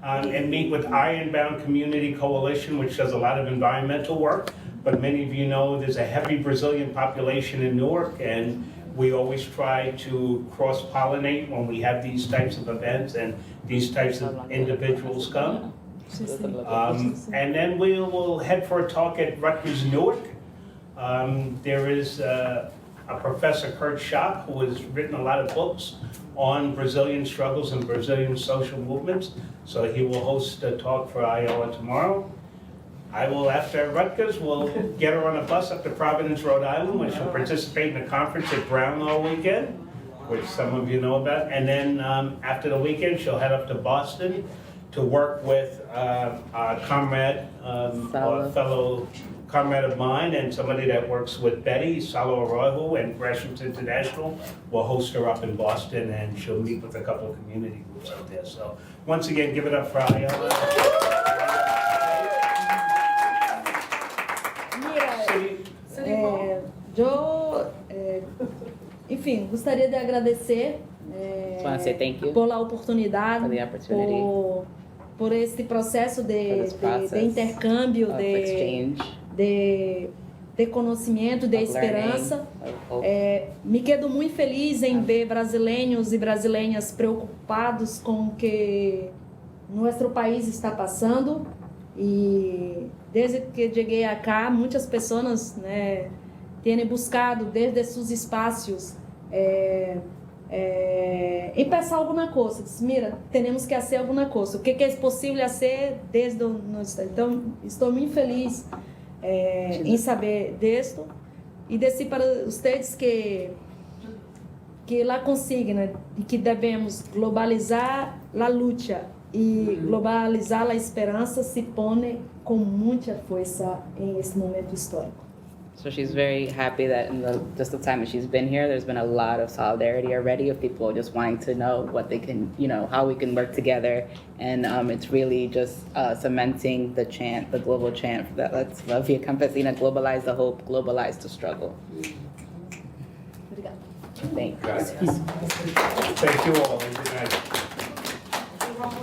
and meet with Ironbound Community Coalition, which does a lot of environmental work. But many of you know there's a heavy Brazilian population in Newark, and we always try to cross-pollinate when we have these types of events and these types of individuals come. And then we will head for a talk at Rutgers Newark. There is a Professor Kurt Schopp, who has written a lot of books on Brazilian struggles and Brazilian social movements. So he will host a talk for Ayala tomorrow. I will, after Rutgers, we'll get her on a bus up to Providence, Rhode Island, where she'll participate in a conference at Brownlow weekend, which some of you know about. And then after the weekend, she'll head up to Boston to work with a comrade, or a fellow comrade of mine, and somebody that works with Betty, Salo Arroyo, and Grassroots International. We'll host her up in Boston, and she'll meet with a couple of community groups out there. So once again, give it up for Ayala. enfim, gostaria de agradecer Just want to say thank you pela oportunidade, for the opportunity, por este processo for de this process intercâmbio, of exchange, de conhecimento, de of learning, esperança. of hope. Me quedo muito feliz em ver brasileiros e brasileiras preocupados com o que nosso país está passando. E desde que cheguei acá, muitas pessoas, né, têm buscado desde seus espaços e pensar alguma coisa. Diz, mira, temos que fazer alguma coisa. O que é possível fazer desde o nosso... Então, estou muito feliz em saber disso e dizer para vocês que lá consigam, né, de que devemos globalizar a luta e globalizar a esperança se põe com muita força em esse momento histórico. So she's very happy that in just the time that she's been here, there's been a lot of solidarity already of people just wanting to know what they can, how we can work together. And it's really just cementing the chant, the global chant that let's La Via Campesina globalize the hope, globalize the struggle. Obrigada. Thanks. Thank you all. Good night.